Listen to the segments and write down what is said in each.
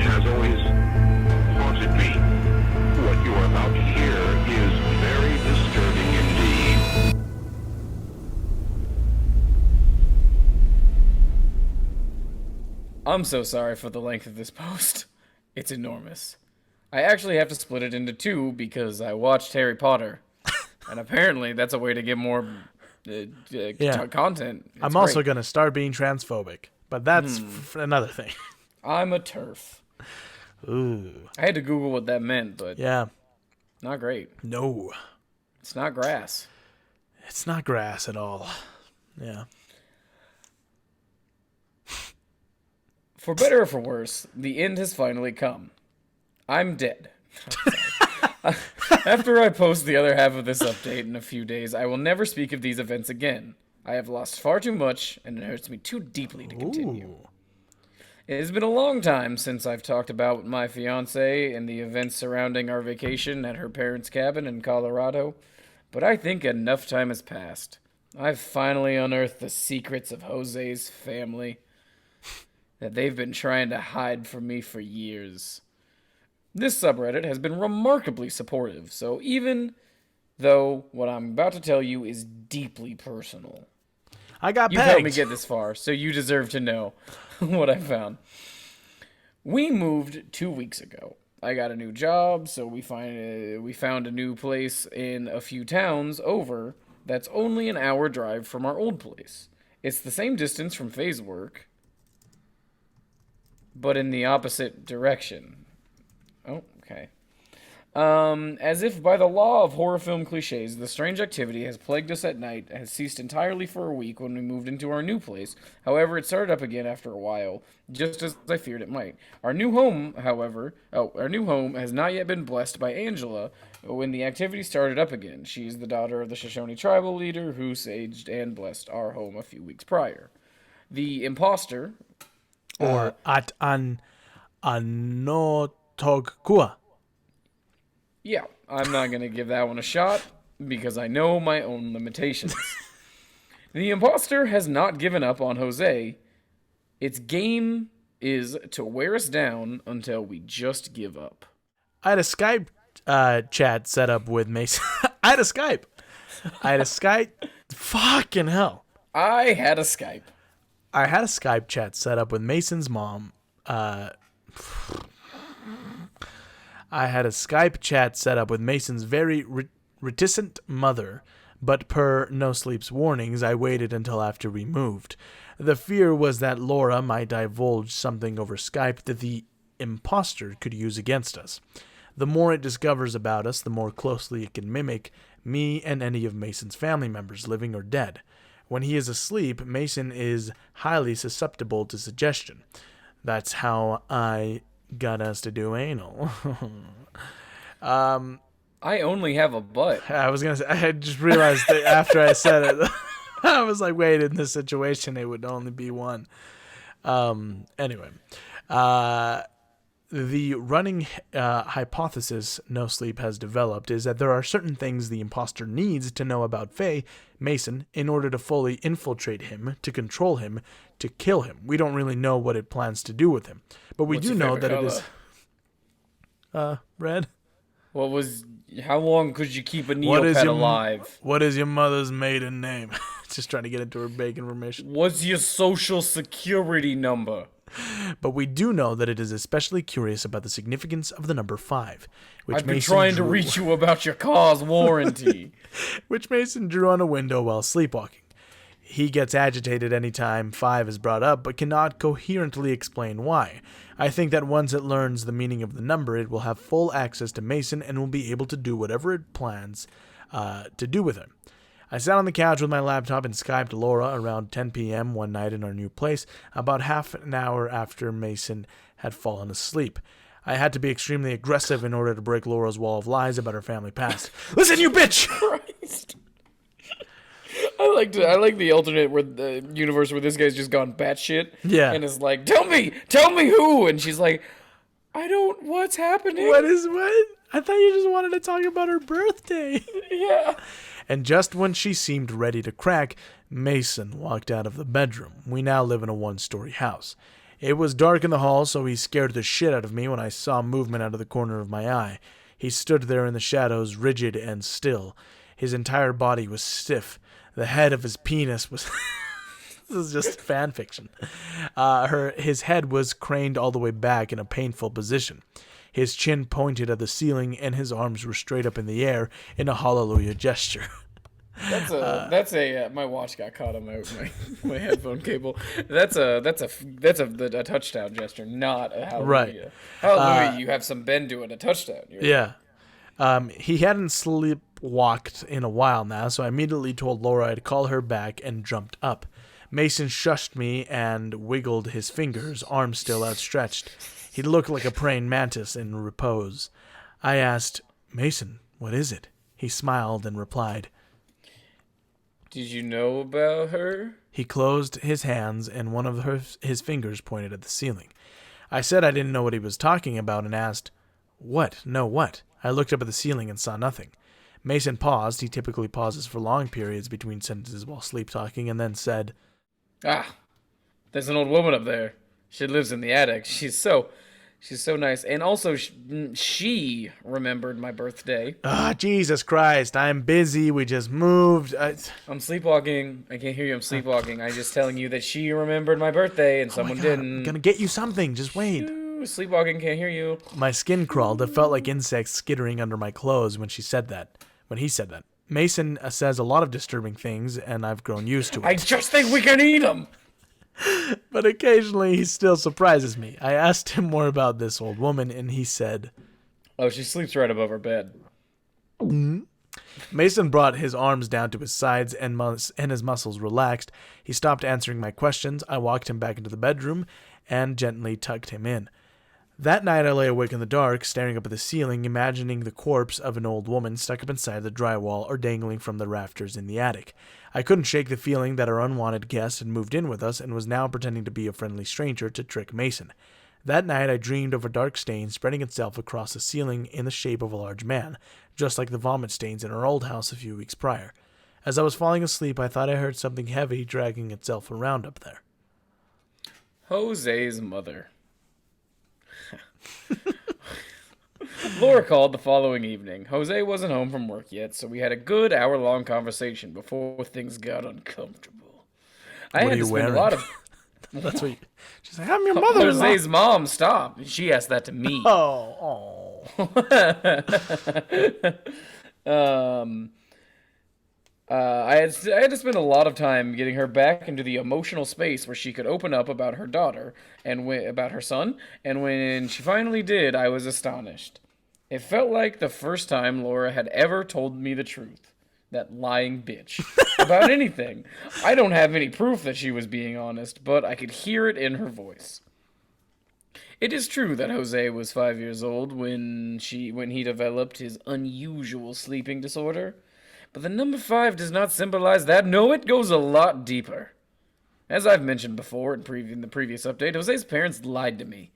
has always haunted me. What you are about to hear is very disturbing indeed. I'm so sorry for the length of this post. It's enormous. I actually have to split it into two because I watched Harry Potter. And apparently that's a way to get more content. I'm also going to start being transphobic, but that's another thing. I'm a TERF. Ooh. I had to Google what that meant, but yeah, not great. No. It's not grass. It's not grass at all. Yeah. For better or for worse, the end has finally come. I'm dead. After I post the other half of this update in a few days, I will never speak of these events again. I have lost far too much, and it hurts me too deeply to continue. Ooh. It has been a long time since I've talked about my fiancée and the events surrounding our vacation at her parents' cabin in Colorado, but I think enough time has passed. I've finally unearthed the secrets of Jose's family that they've been trying to hide from me for years. This subreddit has been remarkably supportive, so even though what I'm about to tell you is deeply personal, I got you pegged. helped me get this far, so you deserve to know what I found. We moved 2 weeks ago. I got a new job, so we found a new place in a few towns over that's only an hour drive from our old place. It's the same distance from Faye's work, but in the opposite direction. Oh, okay. As if by the law of horror film cliches, the strange activity has plagued us at night has ceased entirely for a week when we moved into our new place. However, it started up again after a while, just as I feared it might. Our new home has not yet been blessed by Angela when the activity started up again. She's the daughter of the Shoshone tribal leader who saged and blessed our home a few weeks prior. The imposter, or at an anotogkua. Yeah, I'm not going to give that one a shot because I know my own limitations. The imposter has not given up on Jose. Its game is to wear us down until we just give up. I had a Skype chat set up with Mason. I had a Skype. Fucking hell. I had a Skype. I had a Skype chat set up with Mason's mom. I had a Skype chat set up with Mason's very reticent mother, but per No Sleep's warnings, I waited until after we moved. The fear was that Laura might divulge something over Skype that the imposter could use against us. The more it discovers about us, the more closely it can mimic me and any of Mason's family members, living or dead. When he is asleep, Mason is highly susceptible to suggestion. That's how I got us to do anal. I only have a butt. I was going to say, I had just realized that after I said it, I was like, wait, in this situation, it would only be one. Anyway, the running hypothesis No Sleep has developed is that there are certain things the imposter needs to know about Faye, Mason, in order to fully infiltrate him, to control him, to kill him. We don't really know what it plans to do with him, but we do know that color? it is red. How long could you keep a Neopet alive? What is your mother's maiden name? Just trying to get into her big information. What's your social security number? But we do know that it is especially curious about the significance of the number 5. Which I've been trying to reach you about your car's warranty. Which Mason drew on a window while sleepwalking. He gets agitated anytime 5 is brought up, but cannot coherently explain why. I think that once it learns the meaning of the number, it will have full access to Mason and will be able to do whatever it plans to do with him. I sat on the couch with my laptop and Skyped Laura around 10 p.m. one night in our new place, about half an hour after Mason had fallen asleep. I had to be extremely aggressive in order to break Laura's wall of lies about her family past. Listen, you bitch! Christ. I like the alternate where the universe where this guy's just gone batshit. Yeah. And is like, tell me who, and she's like, what's happening? What? I thought you just wanted to talk about her birthday. Yeah. And just when she seemed ready to crack, Mason walked out of the bedroom. We now live in a 1-story house. It was dark in the hall, so he scared the shit out of me when I saw movement out of the corner of my eye. He stood there in the shadows, rigid and still. His entire body was stiff. The head of his penis was... This is just fan fiction. His head was craned all the way back in a painful position. His chin pointed at the ceiling, and his arms were straight up in the air in a hallelujah gesture. My watch got caught on my headphone cable. That's a touchdown gesture, not a hallelujah. Right. Hallelujah, you have some bend to it, a touchdown. Yeah. He hadn't sleepwalked in a while now, so I immediately told Laura I'd call her back and jumped up. Mason shushed me and wiggled his fingers, arms still outstretched. He looked like a praying mantis in repose. I asked, "Mason, what is it?" He smiled and replied, "Did you know about her?" He closed his hands, and one of his fingers pointed at the ceiling. I said I didn't know what he was talking about and asked, "What? No, what?" I looked up at the ceiling and saw nothing. Mason paused. He typically pauses for long periods between sentences while sleep-talking, and then said, There's an old woman up there. She lives in the attic. She's so nice. And also, she remembered my birthday. Jesus Christ, I'm busy. We just moved. I'm sleepwalking. I can't hear you. I'm sleepwalking. I'm just telling you that she remembered my birthday and someone didn't. I'm gonna get you something. Just wait. Sleepwalking, can't hear you. My skin crawled. It felt like insects skittering under my clothes when he said that. Mason says a lot of disturbing things, and I've grown used to it. I just think we can eat them. But occasionally he still surprises me. I asked him more about this old woman, and he said, "Oh, she sleeps right above our bed." Mason brought his arms down to his sides, and his muscles relaxed. He stopped answering my questions. I walked him back into the bedroom and gently tucked him in. That night I lay awake in the dark, staring up at the ceiling, imagining the corpse of an old woman stuck up inside the drywall or dangling from the rafters in the attic. I couldn't shake the feeling that our unwanted guest had moved in with us and was now pretending to be a friendly stranger to trick Mason. That night I dreamed of a dark stain spreading itself across the ceiling in the shape of a large man, just like the vomit stains in our old house a few weeks prior. As I was falling asleep, I thought I heard something heavy dragging itself around up there. Jose's mother. Laura called the following evening. Jose wasn't home from work yet, so we had a good hour-long conversation before things got uncomfortable. I had to spend a lot of... That's what you... She's like, "I'm your mother." Jose's mom stopped. She asked that to me. I had to spend a lot of time getting her back into the emotional space where she could open up about her daughter and about her son, and when she finally did, I was astonished. It felt like the first time Laura had ever told me the truth. That lying bitch. About anything. I don't have any proof that she was being honest, but I could hear it in her voice. It is true that Jose was 5 years old when he developed his unusual sleeping disorder. But the number 5 does not symbolize that. No, it goes a lot deeper. As I've mentioned before in the previous update, Jose's parents lied to me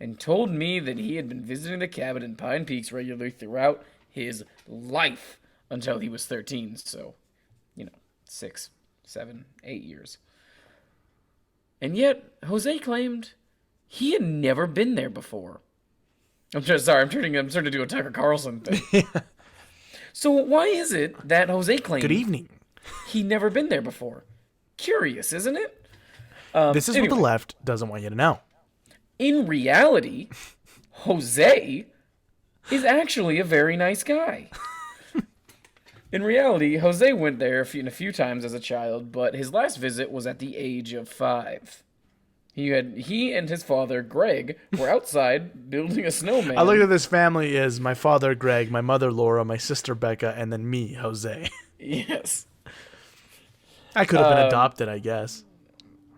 and told me that he had been visiting the cabin in Pine Peaks regularly throughout his life until he was 13. So, 6, 7, 8 years. And yet, Jose claimed he had never been there before. I'm starting to do a Tucker Carlson thing. So why is it that Jose claimed... Good evening. ...he'd never been there before? Curious, isn't it? This is what the left doesn't want you to know. In reality, Jose is actually a very nice guy. In reality, Jose went there a few times as a child, but his last visit was at the age of 5. He and his father, Greg, were outside building a snowman. I looked at this family as my father, Greg, my mother, Laura, my sister, Becca, and then me, Jose. Yes. I could have been adopted, I guess.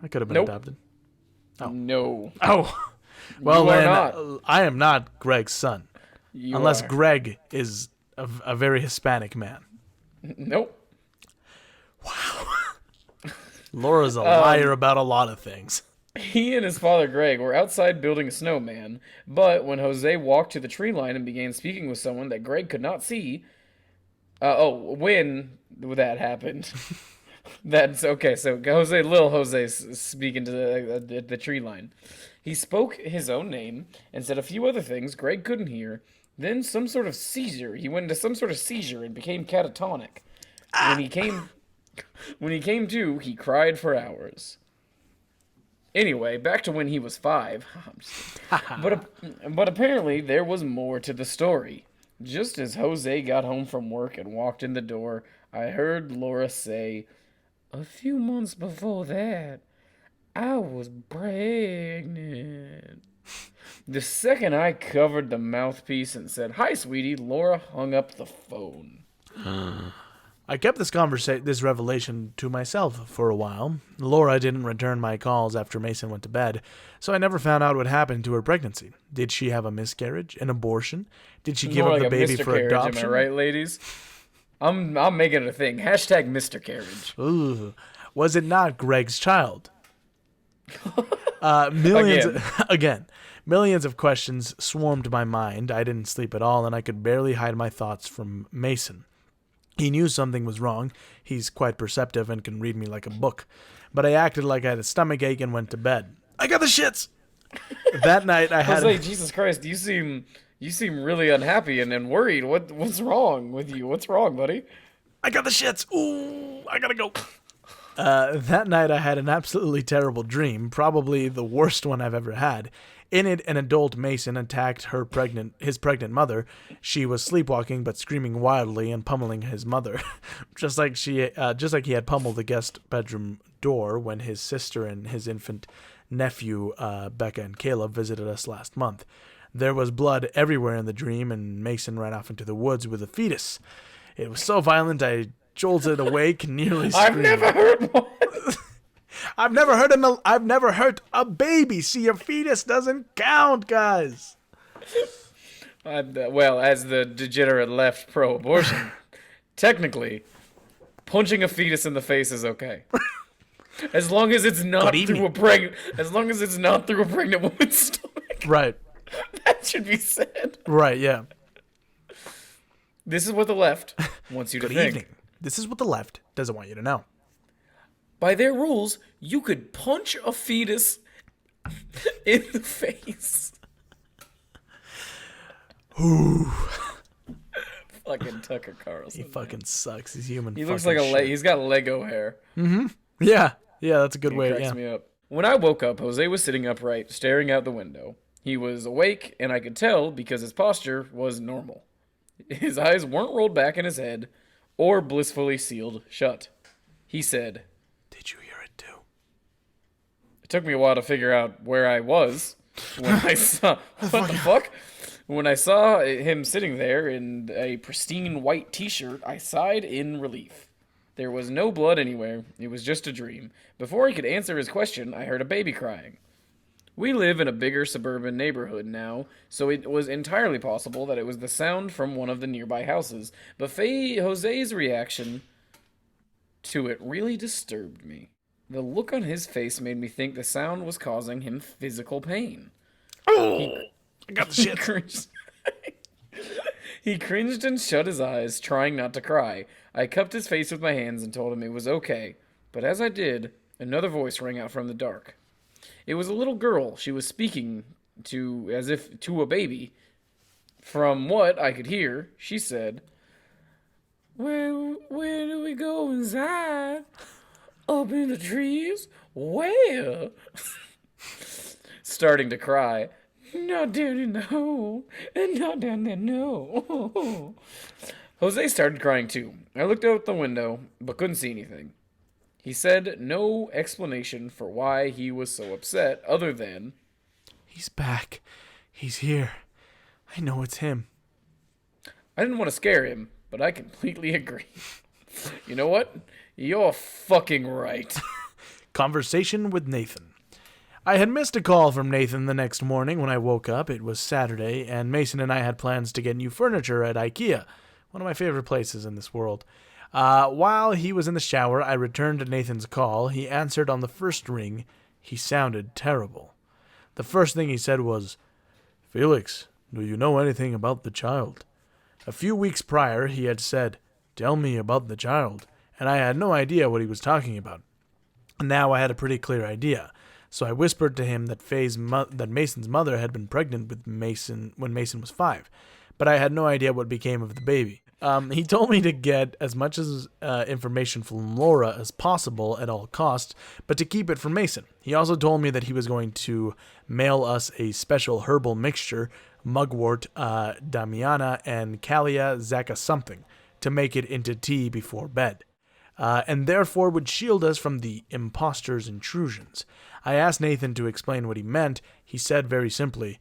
I could have been adopted. Oh. No. Oh. Well, then, not. I am not Greg's son. Unless are. Greg is a very Hispanic man. Nope. Wow. Laura's a liar about a lot of things. He and his father, Greg, were outside building a snowman, but when Jose walked to the tree line and began speaking with someone that Greg could not see... when that happened... That's okay. So little Jose speaking to the tree line. He spoke his own name and said a few other things Greg couldn't hear. Then some sort of seizure. He went into some sort of seizure and became catatonic. When he came to, he cried for hours. Anyway, back to when he was 5. But apparently there was more to the story. Just as Jose got home from work and walked in the door, I heard Laura say, "A few months before that, I was pregnant." The second I covered the mouthpiece and said, "Hi, sweetie," Laura hung up the phone. I kept this revelation to myself for a while. Laura didn't return my calls after Mason went to bed, so I never found out what happened to her pregnancy. Did she have a miscarriage, an abortion? Did she give More up like the a baby Mr. for Carriage, adoption? am I right, ladies? I'm making it a thing. Hashtag Mr. Carriage. Ooh. Was it not Greg's child? Millions Millions of questions swarmed my mind. I didn't sleep at all, and I could barely hide my thoughts from Mason. He knew something was wrong. He's quite perceptive and can read me like a book. But I acted like I had a stomachache and went to bed. I got the shits! That night I had... Jose, Jesus Christ, you seem really unhappy and worried. What's wrong with you? What's wrong, buddy? I got the shits! Ooh, I gotta go. That night I had an absolutely terrible dream, probably the worst one I've ever had. In it, an adult Mason attacked his pregnant mother. She was sleepwalking but screaming wildly and pummeling his mother, just like he had pummeled the guest bedroom door when his sister and his infant nephew, Becca and Caleb, visited us last month. There was blood everywhere in the dream, and Mason ran off into the woods with a fetus. It was so violent I jolted awake, nearly screaming. I've never heard one. I've never hurt a baby. See, a fetus doesn't count, guys. Well, as the degenerate left pro-abortion, technically, punching a fetus in the face is okay, as long as it's not through a pregnant woman's stomach. Right. That should be said. Right. Yeah. This is what the left wants you to Good think. evening. This is what the left doesn't want you to know. By their rules, you could punch a fetus in the face. Ooh. Fucking Tucker Carlson. He fucking sucks. He's human. He looks like he's got Lego hair. Mm-hmm. Yeah. Yeah, that's a good way. Cracks Yeah. me up. When I woke up, Jose was sitting upright, staring out the window. He was awake, and I could tell because his posture was normal. His eyes weren't rolled back in his head or blissfully sealed shut. He said, "Did you hear it too?" It took me a while to figure out where I was when I saw... What the fuck? When I saw him sitting there in a pristine white t-shirt, I sighed in relief. There was no blood anywhere. It was just a dream. Before he could answer his question, I heard a baby crying. We live in a bigger suburban neighborhood now, so it was entirely possible that it was the sound from one of the nearby houses. But Jose's reaction to it really disturbed me. The look on his face made me think the sound was causing him physical pain. Oh, I got the shit. He cringed and shut his eyes, trying not to cry. I cupped his face with my hands and told him it was okay. But as I did, another voice rang out from the dark. It was a little girl. She was speaking as if to a baby. From what I could hear, she said, Where do we go inside? Up in the trees? Where? Starting to cry. Not down in the hole. And not down there, no. Jose started crying too. I looked out the window, but couldn't see anything. He said no explanation for why he was so upset, other than... He's back. He's here. I know it's him. I didn't want to scare him, but I completely agree. You know what? You're fucking right. Conversation with Nathan. I had missed a call from Nathan the next morning when I woke up. It was Saturday, and Mason and I had plans to get new furniture at IKEA, one of my favorite places in this world. While he was in the shower, I returned Nathan's call. He answered on the first ring. He sounded terrible. The first thing he said was, "Felix, do you know anything about the child?" A few weeks prior, he had said, "Tell me about the child," and I had no idea what he was talking about. Now I had a pretty clear idea. So I whispered to him that that Mason's mother had been pregnant with Mason when Mason was 5, but I had no idea what became of the baby. He told me to get as much information from Laura as possible at all costs, but to keep it from Mason. He also told me that he was going to mail us a special herbal mixture, mugwort, damiana, and Callia zacca something, to make it into tea before bed, and therefore would shield us from the impostor's intrusions. I asked Nathan to explain what he meant. He said very simply,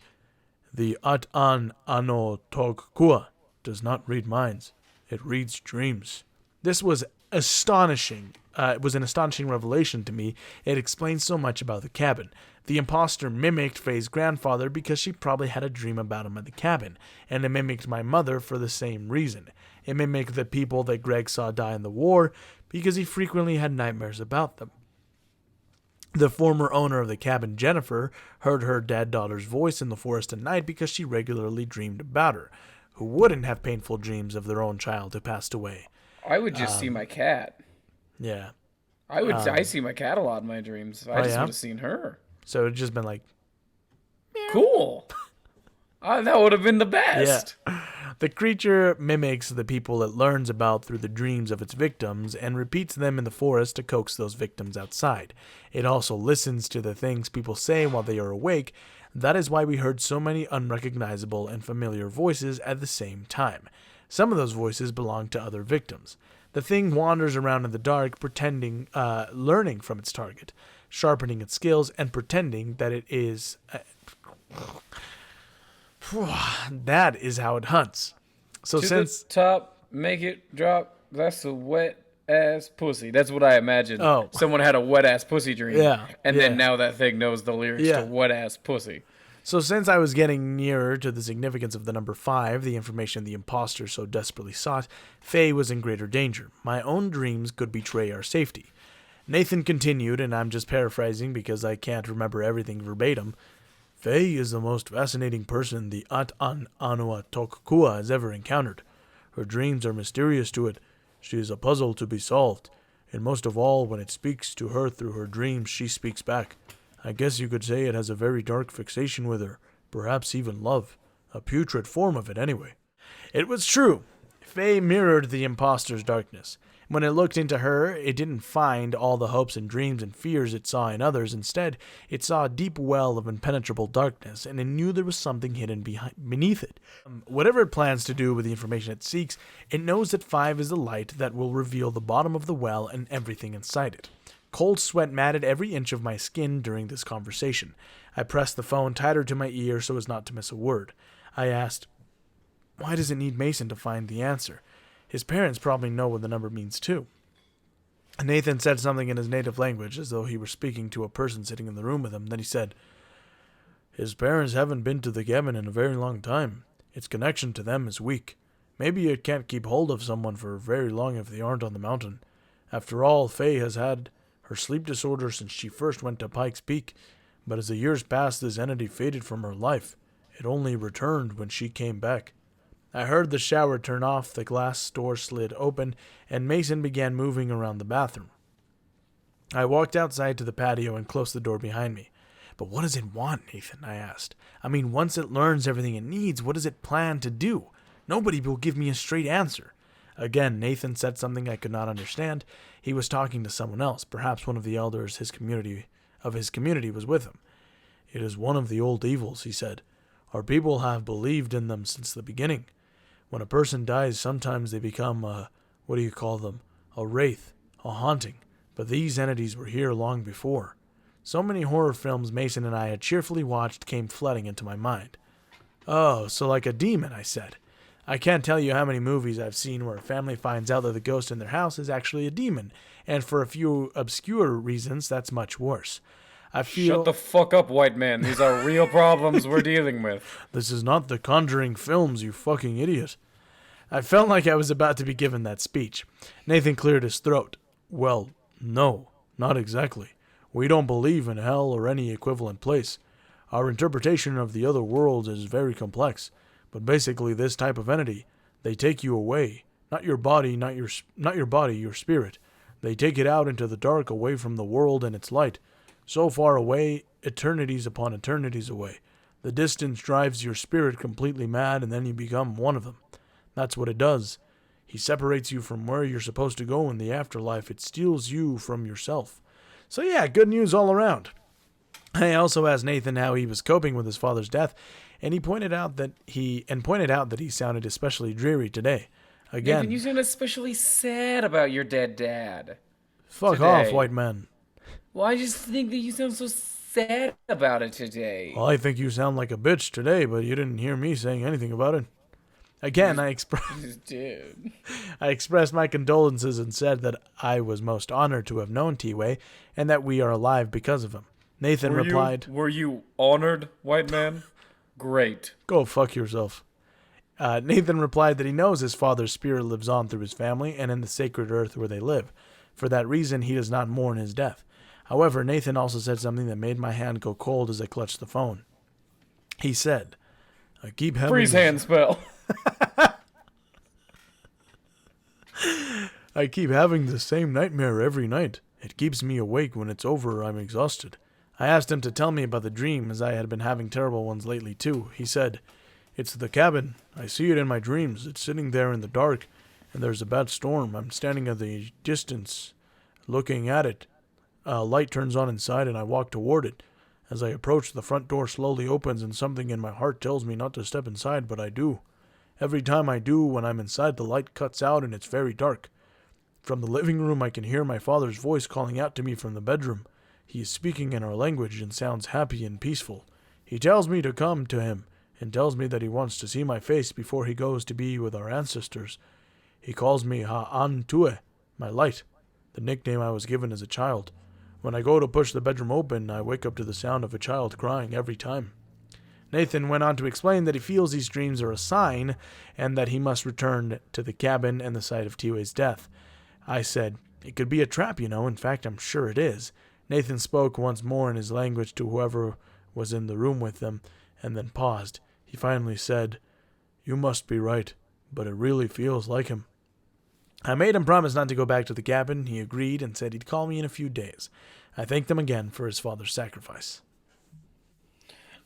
"The At-an Ano Tog Kua does not read minds. It reads dreams." This was astonishing. It was an astonishing revelation to me. It explains so much about the cabin. The imposter mimicked Faye's grandfather because she probably had a dream about him at the cabin, and it mimicked my mother for the same reason. It mimicked the people that Greg saw die in the war because he frequently had nightmares about them. The former owner of the cabin, Jennifer, heard her dead daughter's voice in the forest at night because she regularly dreamed about her. Who wouldn't have painful dreams of their own child who passed away? I would just see my cat. Yeah. I see my cat a lot in my dreams. I just yeah? would have seen her. So it's just been like, Cool. That would have been the best. yeah. The creature mimics the people it learns about through the dreams of its victims and repeats them in the forest to coax those victims outside. It also listens to the things people say while they are awake. That is why we heard so many unrecognizable and familiar voices at the same time. Some of those voices belong to other victims. The thing wanders around in the dark, pretending, learning from its target, sharpening its skills, and pretending that it is... that is how it hunts. So To since... the top, make it drop. That's a wet ass pussy. That's what I imagined. Oh. Someone had a wet ass pussy dream. Yeah, And yeah. then now that thing knows the lyrics Yeah. to wet ass pussy. So since I was getting nearer to the significance of the number 5, the information the imposter so desperately sought, Faye was in greater danger. My own dreams could betray our safety. Nathan continued, and I'm just paraphrasing because I can't remember everything verbatim. Faye is the most fascinating person the At-an Anua Tokukua has ever encountered. Her dreams are mysterious to it. She is a puzzle to be solved. And most of all, when it speaks to her through her dreams, she speaks back. I guess you could say it has a very dark fixation with her, perhaps even love. A putrid form of it, anyway. It was true. Faye mirrored the imposter's darkness. When it looked into her, it didn't find all the hopes and dreams and fears it saw in others. Instead, it saw a deep well of impenetrable darkness, and it knew there was something hidden beneath it. Whatever it plans to do with the information it seeks, it knows that 5 is the light that will reveal the bottom of the well and everything inside it. Cold sweat matted every inch of my skin during this conversation. I pressed the phone tighter to my ear so as not to miss a word. I asked, "Why does it need Mason to find the answer? His parents probably know what the number means too." Nathan said something in his native language, as though he were speaking to a person sitting in the room with him. Then he said, "His parents haven't been to the cabin in a very long time. Its connection to them is weak. Maybe it can't keep hold of someone for very long if they aren't on the mountain. After all, Faye has had her sleep disorder since she first went to Pike's Peak, but as the years passed, this entity faded from her life. It only returned when she came back." I heard the shower turn off, the glass door slid open, and Mason began moving around the bathroom. I walked outside to the patio and closed the door behind me. "But what does it want, Nathan?" I asked. "I mean, once it learns everything it needs, what does it plan to do? Nobody will give me a straight answer." Again, Nathan said something I could not understand. He was talking to someone else. Perhaps one of the elders his community was with him. "It is one of the old evils," he said. "Our people have believed in them since the beginning. When a person dies, sometimes they become a wraith, a haunting. But these entities were here long before." So many horror films Mason and I had cheerfully watched came flooding into my mind. "Oh, so like a demon," I said. I can't tell you how many movies I've seen where a family finds out that the ghost in their house is actually a demon, and for a few obscure reasons, that's much worse. I feel... Shut the fuck up, white man. These are real problems we're dealing with. This is not the Conjuring films, you fucking idiot. I felt like I was about to be given that speech. Nathan cleared his throat. "Well, no, not exactly. We don't believe in hell or any equivalent place. Our interpretation of the other worlds is very complex. But basically this type of entity, they take you away. Not your body, your spirit. They take it out into the dark away from the world and its light. So far away, eternities upon eternities away. The distance drives your spirit completely mad, and then you become one of them. That's what it does. He separates you from where you're supposed to go in the afterlife. It steals you from yourself. So yeah, good news all around. I also asked Nathan how he was coping with his father's death, and he pointed out that he sounded especially dreary today. Again, Nathan, you sound especially sad about your dead dad. fuck today. off, white man. Well, I just think that you sound so sad about it today. Well, I think you sound like a bitch today, but you didn't hear me saying anything about it. Again, I expressed my condolences and said that I was most honored to have known T-Way and that we are alive because of him. Nathan replied, Were you honored, white man? Great. Go fuck yourself. Nathan replied that he knows his father's spirit lives on through his family and in the sacred earth where they live. For that reason, he does not mourn his death. However, Nathan also said something that made my hand go cold as I clutched the phone. He said, I keep having... Freeze hand spell. I keep having the same nightmare every night. It keeps me awake when it's over or I'm exhausted. I asked him to tell me about the dream, as I had been having terrible ones lately too. He said, It's the cabin. I see it in my dreams. It's sitting there in the dark, and there's a bad storm. I'm standing at the distance, looking at it. A light turns on inside, and I walk toward it. As I approach, the front door slowly opens, and something in my heart tells me not to step inside, but I do. Every time I do, when I'm inside, the light cuts out, and it's very dark. From the living room, I can hear my father's voice calling out to me from the bedroom. He is speaking in our language and sounds happy and peaceful. He tells me to come to him and tells me that he wants to see my face before he goes to be with our ancestors. He calls me Ha'antue, my light, the nickname I was given as a child. When I go to push the bedroom open, I wake up to the sound of a child crying every time. Nathan went on to explain that he feels these dreams are a sign and that he must return to the cabin and the site of T-Way's death. I said, It could be a trap, you know. In fact, I'm sure it is. Nathan spoke once more in his language to whoever was in the room with them, and then paused. He finally said, You must be right, but it really feels like him. I made him promise not to go back to the cabin. He agreed and said he'd call me in a few days. I thanked him again for his father's sacrifice.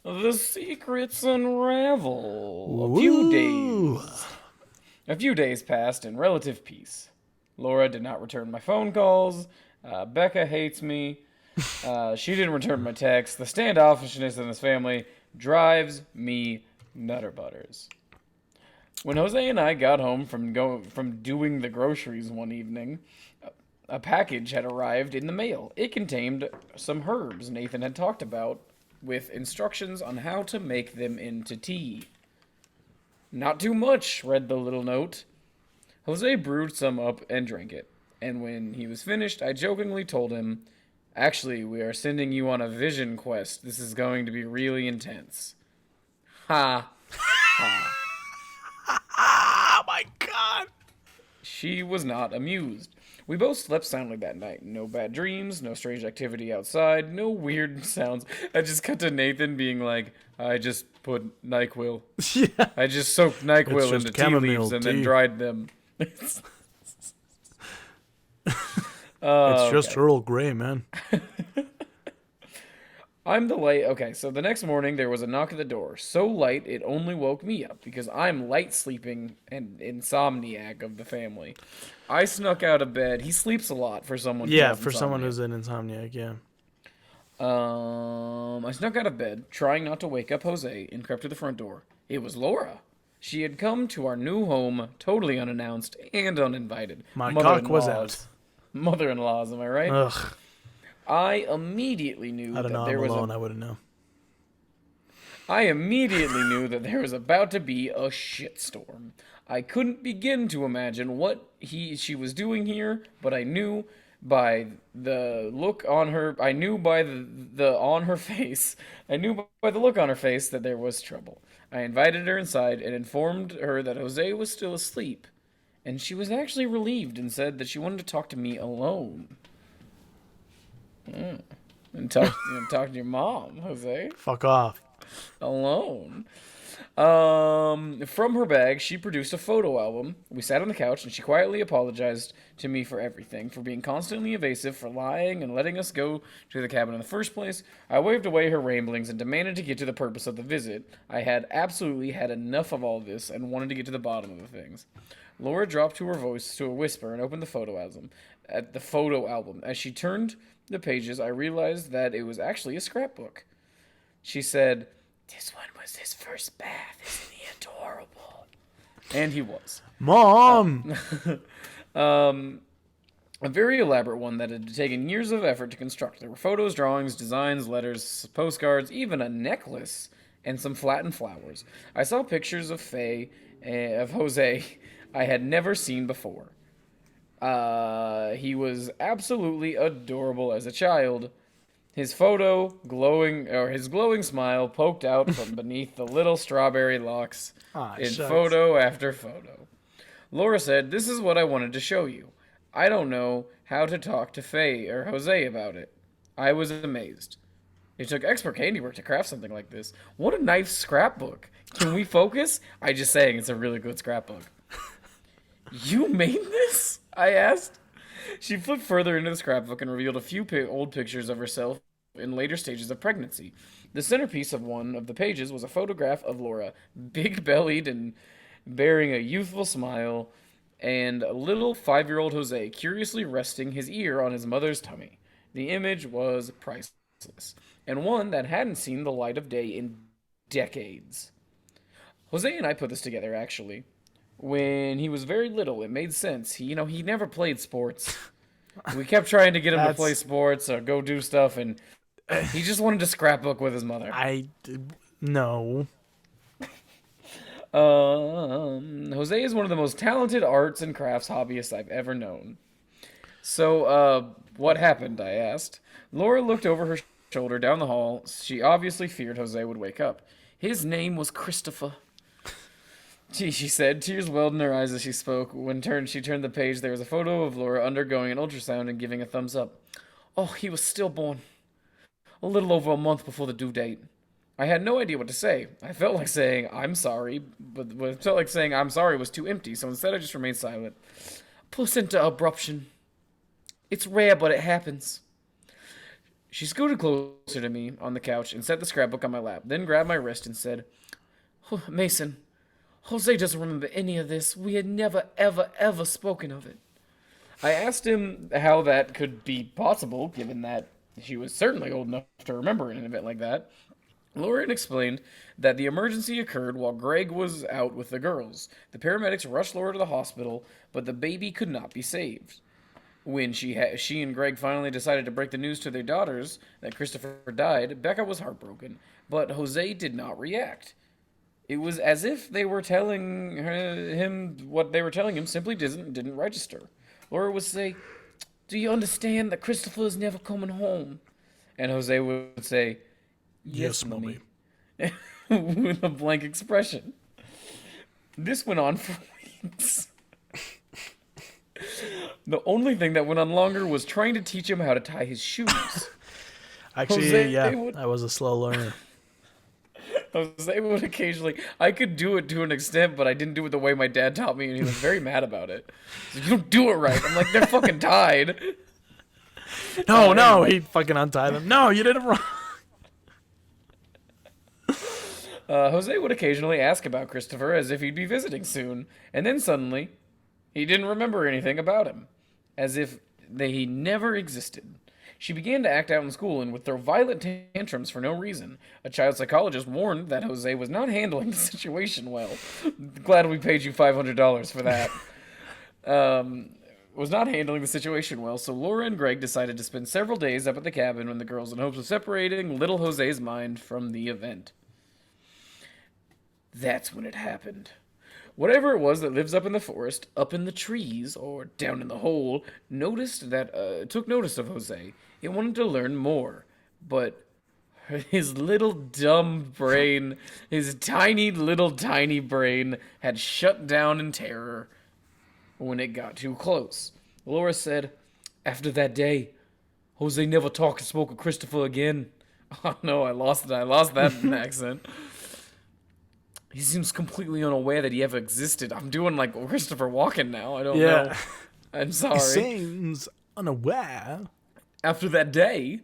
The secrets unravel. Ooh. A few days passed in relative peace. Laura did not return my phone calls. Becca hates me. She didn't return my texts. The standoffishness in this family drives me nutter butters. When Jose and I got home from doing the groceries one evening, a package had arrived in the mail. It contained some herbs Nathan had talked about, with instructions on how to make them into tea. Not too much, read the little note. Jose brewed some up and drank it, and when he was finished, I jokingly told him, Actually, we are sending you on a vision quest. This is going to be really intense. Ha. Ha. Oh my God. She was not amused. We both slept soundly that night. No bad dreams, no strange activity outside, no weird sounds. I just cut to Nathan being like, I just put NyQuil. Yeah. I just soaked NyQuil It's into just tea leaves chamomile and tea. then dried them. It's just Earl Grey, man. I'm the light. Okay, so the next morning there was a knock at the door. So light it only woke me up because I'm light sleeping and insomniac of the family. I snuck out of bed. He sleeps a lot for someone. Yeah, for someone who's an insomniac, yeah. I snuck out of bed, trying not to wake up Jose, and crept to the front door. It was Laura. She had come to our new home totally unannounced and uninvited. My cock was out. Mother-in-laws, am I right? Ugh. I immediately knew I don't know. that there I'm was alone. I wouldn't know. I immediately knew that there was about to be a shitstorm. I couldn't begin to imagine what she was doing here, but I knew by the look on her. I knew by the on her face. I knew by the look on her face that there was trouble. I invited her inside and informed her that Jose was still asleep, and she was actually relieved and said that she wanted to talk to me alone. And talk to your mom, Jose. Fuck off. Alone. From her bag, she produced a photo album. We sat on the couch, and she quietly apologized to me for everything, for being constantly evasive, for lying and letting us go to the cabin in the first place. I waved away her ramblings and demanded to get to the purpose of the visit. I had absolutely had enough of all this and wanted to get to the bottom of the things. Laura dropped her voice to a whisper and opened the photo album. As she turned the pages, I realized that it was actually a scrapbook. She said, "This one was his first bath. Isn't he adorable?" And he was. Mom! A very elaborate one that had taken years of effort to construct. There were photos, drawings, designs, letters, postcards, even a necklace, and some flattened flowers. I saw pictures of Faye, of Jose, I had never seen before. He was absolutely adorable as a child. His glowing smile poked out from beneath the little strawberry locks in shucks. photo after photo. Laura said, "This is what I wanted to show you. I don't know how to talk to Faye or Jose about it." I was amazed. It took expert handiwork to craft something like this. What a nice scrapbook. Can we focus? I just saying it's a really good scrapbook. "You made this?" I asked. She flipped further into the scrapbook and revealed a few old pictures of herself in later stages of pregnancy. The centerpiece of one of the pages was a photograph of Laura, big-bellied and bearing a youthful smile, and a little 5-year-old Jose curiously resting his ear on his mother's tummy. The image was priceless, and one that hadn't seen the light of day in decades. Jose and I put this together, actually. When he was very little, it made sense. He never played sports. We kept trying to get him to play sports or go do stuff, and he just wanted to scrapbook with his mother. No. Jose is one of the most talented arts and crafts hobbyists I've ever known. So, what happened? I asked. Laura looked over her shoulder down the hall. She obviously feared Jose would wake up. "His name was Christopher," she said, tears welled in her eyes as she spoke. When she turned the page, there was a photo of Laura undergoing an ultrasound and giving a thumbs up. "Oh, he was stillborn. A little over a month before the due date." I had no idea what to say. I felt like saying, "I'm sorry," but what felt like saying "I'm sorry" was too empty, so instead I just remained silent. "Placenta abruption. It's rare, but it happens." She scooted closer to me on the couch and set the scrapbook on my lap, then grabbed my wrist and said, "Mason, Jose doesn't remember any of this. We had never, ever, ever spoken of it." I asked him how that could be possible, given that she was certainly old enough to remember an event like that. Lauren explained that the emergency occurred while Greg was out with the girls. The paramedics rushed Laura to the hospital, but the baby could not be saved. When she and Greg finally decided to break the news to their daughters that Christopher died, Becca was heartbroken, but Jose did not react. It was as if they were telling him what they were telling him simply didn't register. Laura would say, "Do you understand that Christopher is never coming home?" And Jose would say, "Yes, Mommy," with a blank expression. This went on for weeks. The only thing that went on longer was trying to teach him how to tie his shoes. Actually, I was a slow learner. Jose would occasionally... I could do it to an extent, but I didn't do it the way my dad taught me, and he was very mad about it. He's like, "You don't do it right." I'm like, "They're fucking tied." No, he'd fucking untie them. "No, you did it wrong." Jose would occasionally ask about Christopher as if he'd be visiting soon, and then suddenly, he didn't remember anything about him, as if he never existed. She began to act out in school and would throw violent tantrums for no reason. A child psychologist warned that Jose was not handling the situation well. Glad we paid you $500 for that. Was not handling the situation well, so Laura and Greg decided to spend several days up at the cabin with the girls in hopes of separating little Jose's mind from the event. That's when it happened. Whatever it was that lives up in the forest, up in the trees, or down in the hole, took notice of Jose. It wanted to learn more, but his little dumb brain, his tiny brain, had shut down in terror when it got too close. Laura said, "After that day, Jose never talked and spoke with Christopher again. Oh no, I lost that accent. He seems completely unaware that he ever existed. I'm doing like Christopher Walken now. I don't know. I'm sorry. He seems unaware. After that day,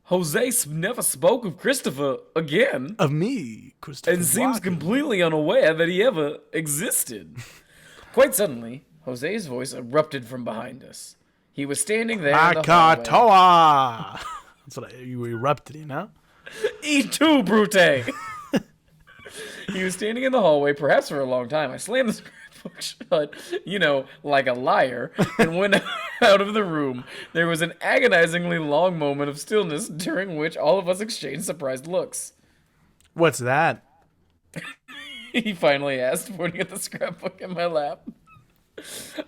Jose never spoke of Christopher again. Of me, Christopher And seems Walken. completely unaware that he ever existed. Quite suddenly, Jose's voice erupted from behind us. He was standing there in the hallway. Akatoa! That's what you erupted, you know? E2, Brute! He was standing in the hallway, perhaps for a long time. I slammed the scrapbook shut, like a liar, and went out of the room. There was an agonizingly long moment of stillness, during which all of us exchanged surprised looks. What's that? He finally asked, pointing at the scrapbook in my lap.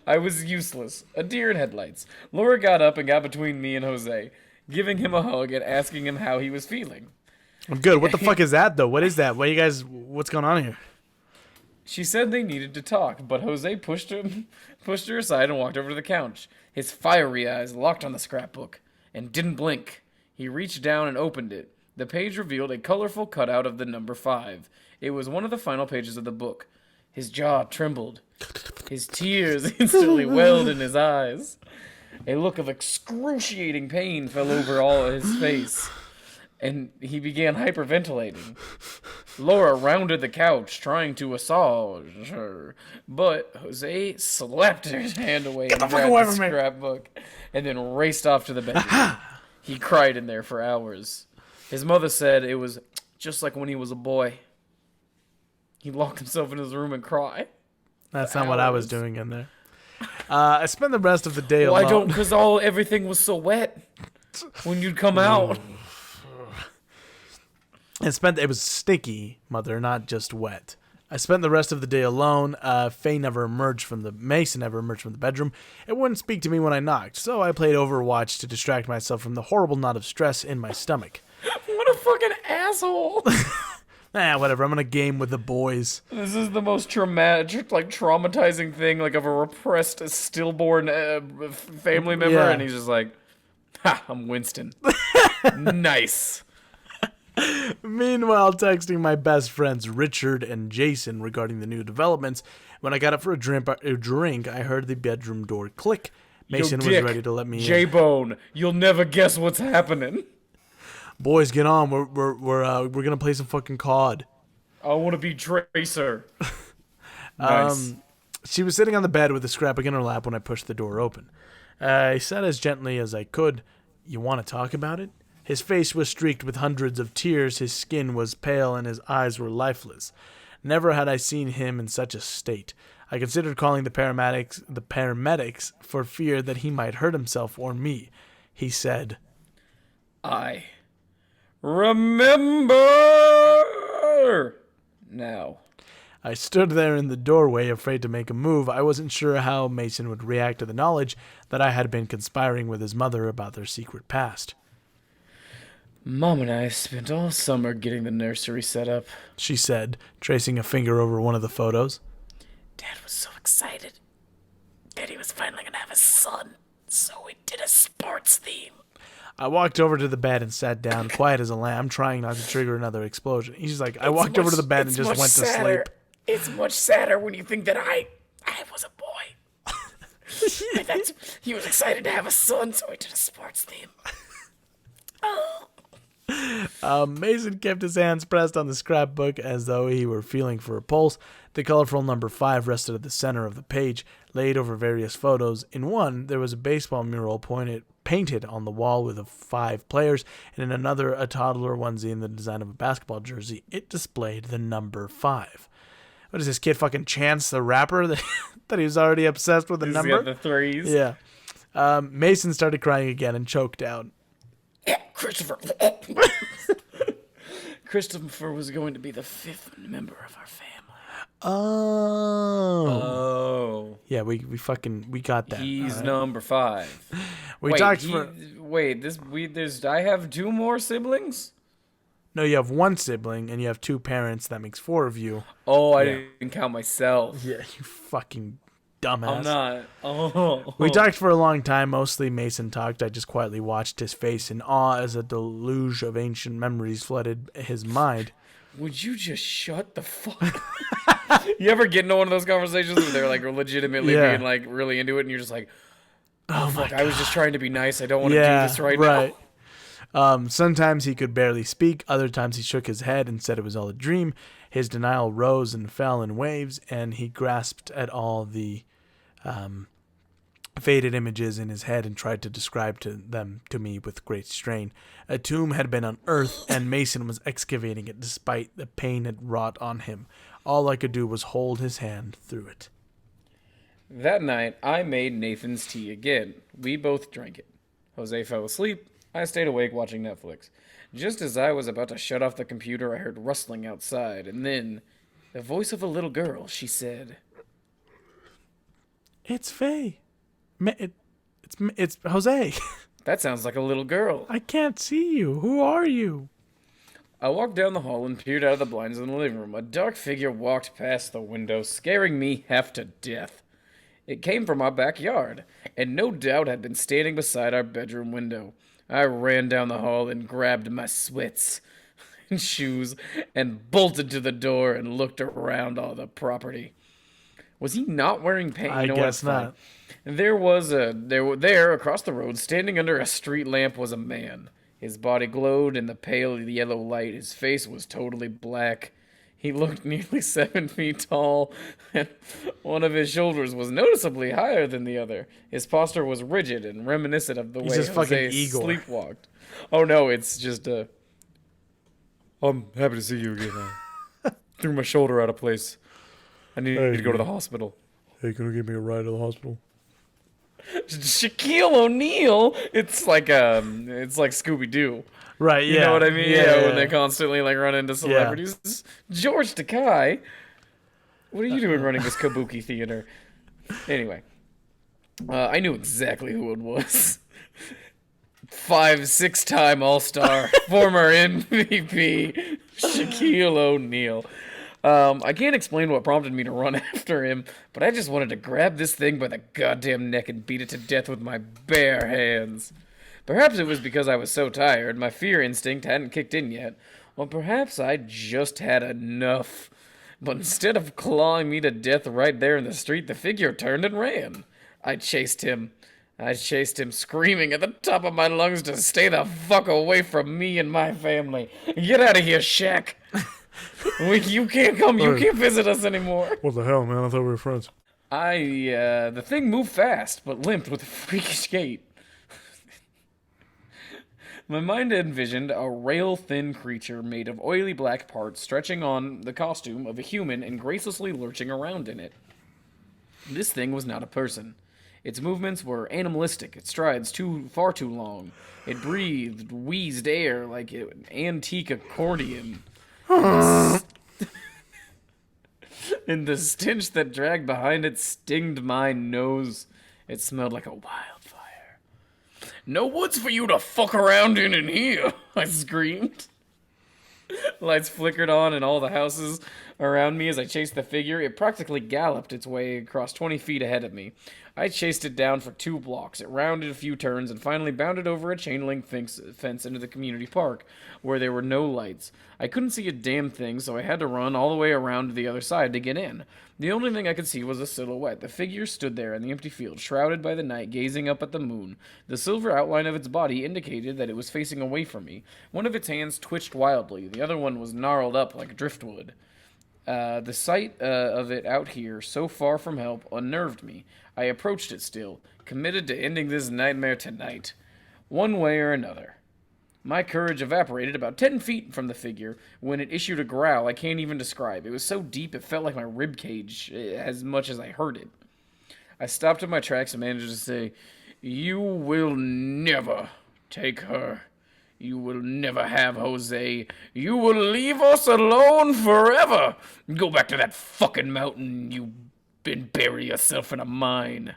I was useless, a deer in headlights. Laura got up and got between me and Jose, giving him a hug and asking him how he was feeling. I'm good. What the fuck is that, though? What is that? What's going on here? She said they needed to talk, but Jose pushed her aside and walked over to the couch. His fiery eyes locked on the scrapbook and didn't blink. He reached down and opened it. The page revealed a colorful cutout of the number 5. It was one of the final pages of the book. His jaw trembled. His tears instantly welled in his eyes. A look of excruciating pain fell over all his face, and he began hyperventilating. Laura rounded the couch, trying to assuage her, but Jose slapped her hand away and grabbed the scrapbook, and then raced off to the bedroom. He cried in there for hours. His mother said it was just like when he was a boy. He locked himself in his room and cried. That's not what I was doing in there. I spent the rest of the day alone. Well, I don't, because everything was so wet when you'd come out. It was sticky, Mother, not just wet. I spent the rest of the day alone. Mason never emerged from the bedroom. It wouldn't speak to me when I knocked, so I played Overwatch to distract myself from the horrible knot of stress in my stomach. What a fucking asshole. Whatever. I'm gonna game with the boys. This is the most traumatizing thing, like, of a repressed, stillborn family member, Yeah. and he's just like, ha, I'm Winston. Nice. Meanwhile, texting my best friends Richard and Jason regarding the new developments. When I got up for a drink, I heard the bedroom door click. Mason was ready to let me in. J-Bone, you'll never guess what's happening. Boys, get on. We're gonna play some fucking COD. I want to be Tracer. Nice. She was sitting on the bed with a scrapbook in her lap when I pushed the door open. I said as gently as I could, "You want to talk about it?" His face was streaked with hundreds of tears, his skin was pale, and his eyes were lifeless. Never had I seen him in such a state. I considered calling the paramedics for fear that he might hurt himself or me. He said, I remember now. I stood there in the doorway, afraid to make a move. I wasn't sure how Mason would react to the knowledge that I had been conspiring with his mother about their secret past. Mom and I spent all summer getting the nursery set up, She said, tracing a finger over one of the photos. Dad was so excited that he was finally going to have a son, so we did a sports theme. I walked over to the bed and sat down, quiet as a lamb, trying not to trigger another explosion. He's like, I walked over to the bed and just went to sleep. It's much sadder when you think that I was a boy. He was excited to have a son, so we did a sports theme. Mason kept his hands pressed on the scrapbook as though he were feeling for a pulse. The colorful number 5 rested at the center of the page, laid over various photos. In one, there was a baseball mural painted on the wall with 5 players, and in another, a toddler onesie in the design of a basketball jersey. It displayed the number 5. What is this kid, fucking Chance the Rapper, that he was already obsessed with the number? The threes. Yeah. Mason started crying again and choked out. Yeah, Christopher. Christopher was going to be the 5th member of our family. Oh. Yeah, we got that. He's number 5. I have 2 more siblings? No, you have 1 sibling and you have 2 parents. That makes 4 of you. Oh, I didn't count myself. Yeah, you fucking dumbass. I'm not. Oh. We talked for a long time. Mostly Mason talked. I just quietly watched his face in awe as a deluge of ancient memories flooded his mind. Would you just shut the fuck up? You ever get into one of those conversations where they're like legitimately being like really into it and you're just like, oh fuck, I was just trying to be nice. I don't want to do this right now. Sometimes he could barely speak. Other times he shook his head and said it was all a dream. His denial rose and fell in waves, and he grasped at all the faded images in his head and tried to describe them to me with great strain. A tomb had been unearthed, and Mason was excavating it despite the pain it wrought on him. All I could do was hold his hand through it. That night, I made Nathan's tea again. We both drank it. Jose fell asleep. I stayed awake watching Netflix. Just as I was about to shut off the computer, I heard rustling outside, and then the voice of a little girl. She said, "It's Faye. It's Jose." "That sounds like a little girl." "I can't see you. Who are you?" I walked down the hall and peered out of the blinds in the living room. A dark figure walked past the window, scaring me half to death. It came from our backyard, and no doubt had been standing beside our bedroom window. I ran down the hall and grabbed my sweats and shoes and bolted to the door and looked around all the property. Was he not wearing pants? I guess not. There across the road, standing under a street lamp, was a man. His body glowed in the pale yellow light. His face was totally black. He looked nearly 7 feet tall, and one of his shoulders was noticeably higher than the other. His posture was rigid and reminiscent of the way Jose sleepwalked. Oh no, it's just I'm happy to see you again. Threw my shoulder out of place. I need to go to the hospital. Hey, can you give me a ride to the hospital? Shaquille O'Neal. It's like Scooby-Doo. Right, yeah. You know what I mean? Yeah. When they constantly like run into celebrities. Yeah. George Takei. What are you doing running this kabuki theater? Anyway. I knew exactly who it was. 5-6-time All-Star, former MVP, Shaquille O'Neal. I can't explain what prompted me to run after him, but I just wanted to grab this thing by the goddamn neck and beat it to death with my bare hands. Perhaps it was because I was so tired, my fear instinct hadn't kicked in yet, or perhaps I just had enough. But instead of clawing me to death right there in the street, the figure turned and ran. I chased him, screaming at the top of my lungs to stay the fuck away from me and my family. Get out of here, Shaq! You can't come, you can't visit us anymore. What the hell, man? I thought we were friends. The thing moved fast, but limped with a freakish gait. My mind envisioned a rail-thin creature made of oily black parts stretching on the costume of a human and gracefully lurching around in it. This thing was not a person. Its movements were animalistic, its strides far too long. It breathed, wheezed air like an antique accordion. And the stench that dragged behind it stinged my nose. It smelled like a wildfire. "No woods for you to fuck around in here," I screamed. Lights flickered on in all the houses around me as I chased the figure. It practically galloped its way across 20 feet ahead of me. I chased it down for 2 blocks. It rounded a few turns and finally bounded over a chain-link fence into the community park, where there were no lights. I couldn't see a damn thing, so I had to run all the way around to the other side to get in. The only thing I could see was a silhouette. The figure stood there in the empty field, shrouded by the night, gazing up at the moon. The silver outline of its body indicated that it was facing away from me. One of its hands twitched wildly. The other one was gnarled up like driftwood. The sight of it out here, so far from help, unnerved me. I approached it still, committed to ending this nightmare tonight, one way or another. My courage evaporated about 10 feet from the figure when it issued a growl I can't even describe. It was so deep it felt like my ribcage as much as I heard it. I stopped in my tracks and managed to say, "You will never take her. You will never have Jose. You will leave us alone forever. Go back to that fucking mountain and bury yourself in a mine."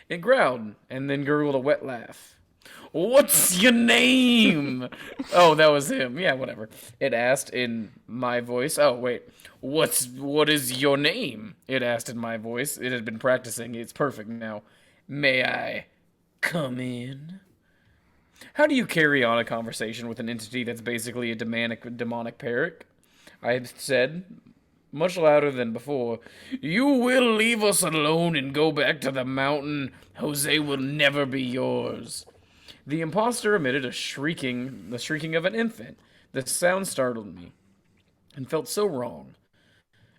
It growled and then gurgled a wet laugh. What's your name? Oh, that was him. Yeah, whatever. It asked in my voice. Oh, wait. What is your name? It asked in my voice. It had been practicing. It's perfect now. May I come in? How do you carry on a conversation with an entity that's basically a demonic parrot? I said, much louder than before, "You will leave us alone and go back to the mountain. Jose will never be yours." The imposter emitted the shrieking of an infant. The sound startled me and felt so wrong,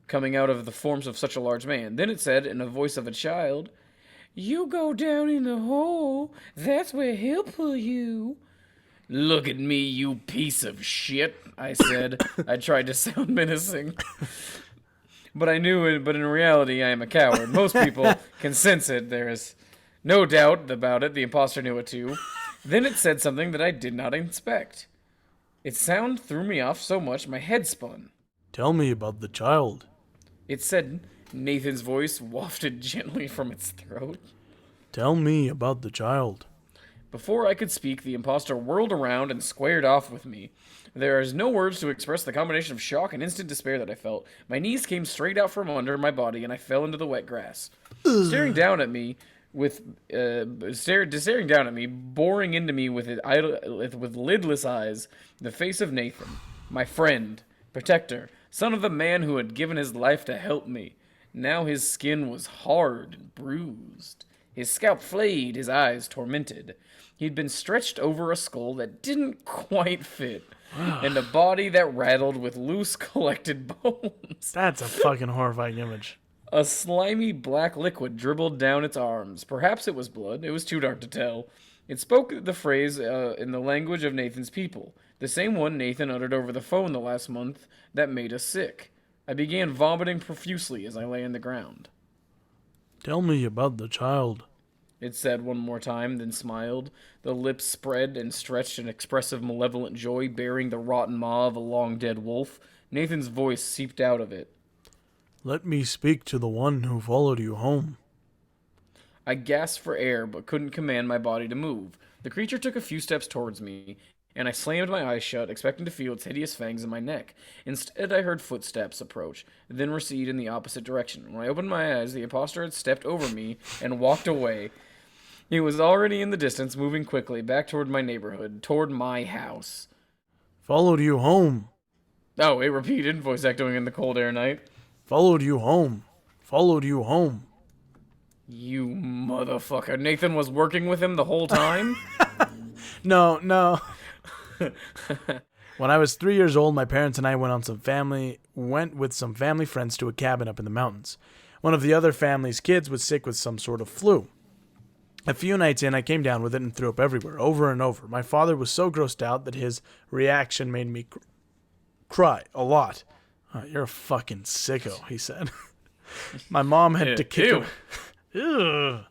coming out of the forms of such a large man. Then it said, in a voice of a child, "You go down in the hole. That's where he'll pull you." "Look at me, you piece of shit," I said. I tried to sound menacing. But I knew it, but in reality, I am a coward. Most people can sense it. There is no doubt about it. The imposter knew it too. Then it said something that I did not expect. Its sound threw me off so much my head spun. "Tell me about the child." It said, Nathan's voice wafted gently from its throat. "Tell me about the child." Before I could speak, the imposter whirled around and squared off with me. There is no words to express the combination of shock and instant despair that I felt. My knees came straight out from under my body, and I fell into the wet grass. Staring down at me, boring into me with lidless eyes, the face of Nathan, my friend, protector, son of the man who had given his life to help me. Now his skin was hard and bruised. His scalp flayed, his eyes tormented. He'd been stretched over a skull that didn't quite fit, and a body that rattled with loose collected bones. That's a fucking horrifying image. A slimy black liquid dribbled down its arms. Perhaps it was blood. It was too dark to tell. It spoke the phrase in the language of Nathan's people, the same one Nathan uttered over the phone the last month that made us sick. I began vomiting profusely as I lay on the ground. "Tell me about the child," it said one more time, then smiled. The lips spread and stretched in expressive malevolent joy, bearing the rotten maw of a long-dead wolf. Nathan's voice seeped out of it. "Let me speak to the one who followed you home." I gasped for air, but couldn't command my body to move. The creature took a few steps towards me, and I slammed my eyes shut, expecting to feel its hideous fangs in my neck. Instead, I heard footsteps approach, then recede in the opposite direction. When I opened my eyes, the imposter had stepped over me and walked away. He was already in the distance, moving quickly, back toward my neighborhood, toward my house. "Followed you home." Oh, it repeated, voice echoing in the cold air night. "Followed you home. Followed you home." You motherfucker. Nathan was working with him the whole time? No. When I was 3 years old, my parents and I went with some family friends to a cabin up in the mountains. One of the other family's kids was sick with some sort of flu. A few nights in, I came down with it and threw up everywhere, over and over. My father was so grossed out that his reaction made me cry a lot. "Oh, you're a fucking sicko," he said. My mom had to kick him. Ugh.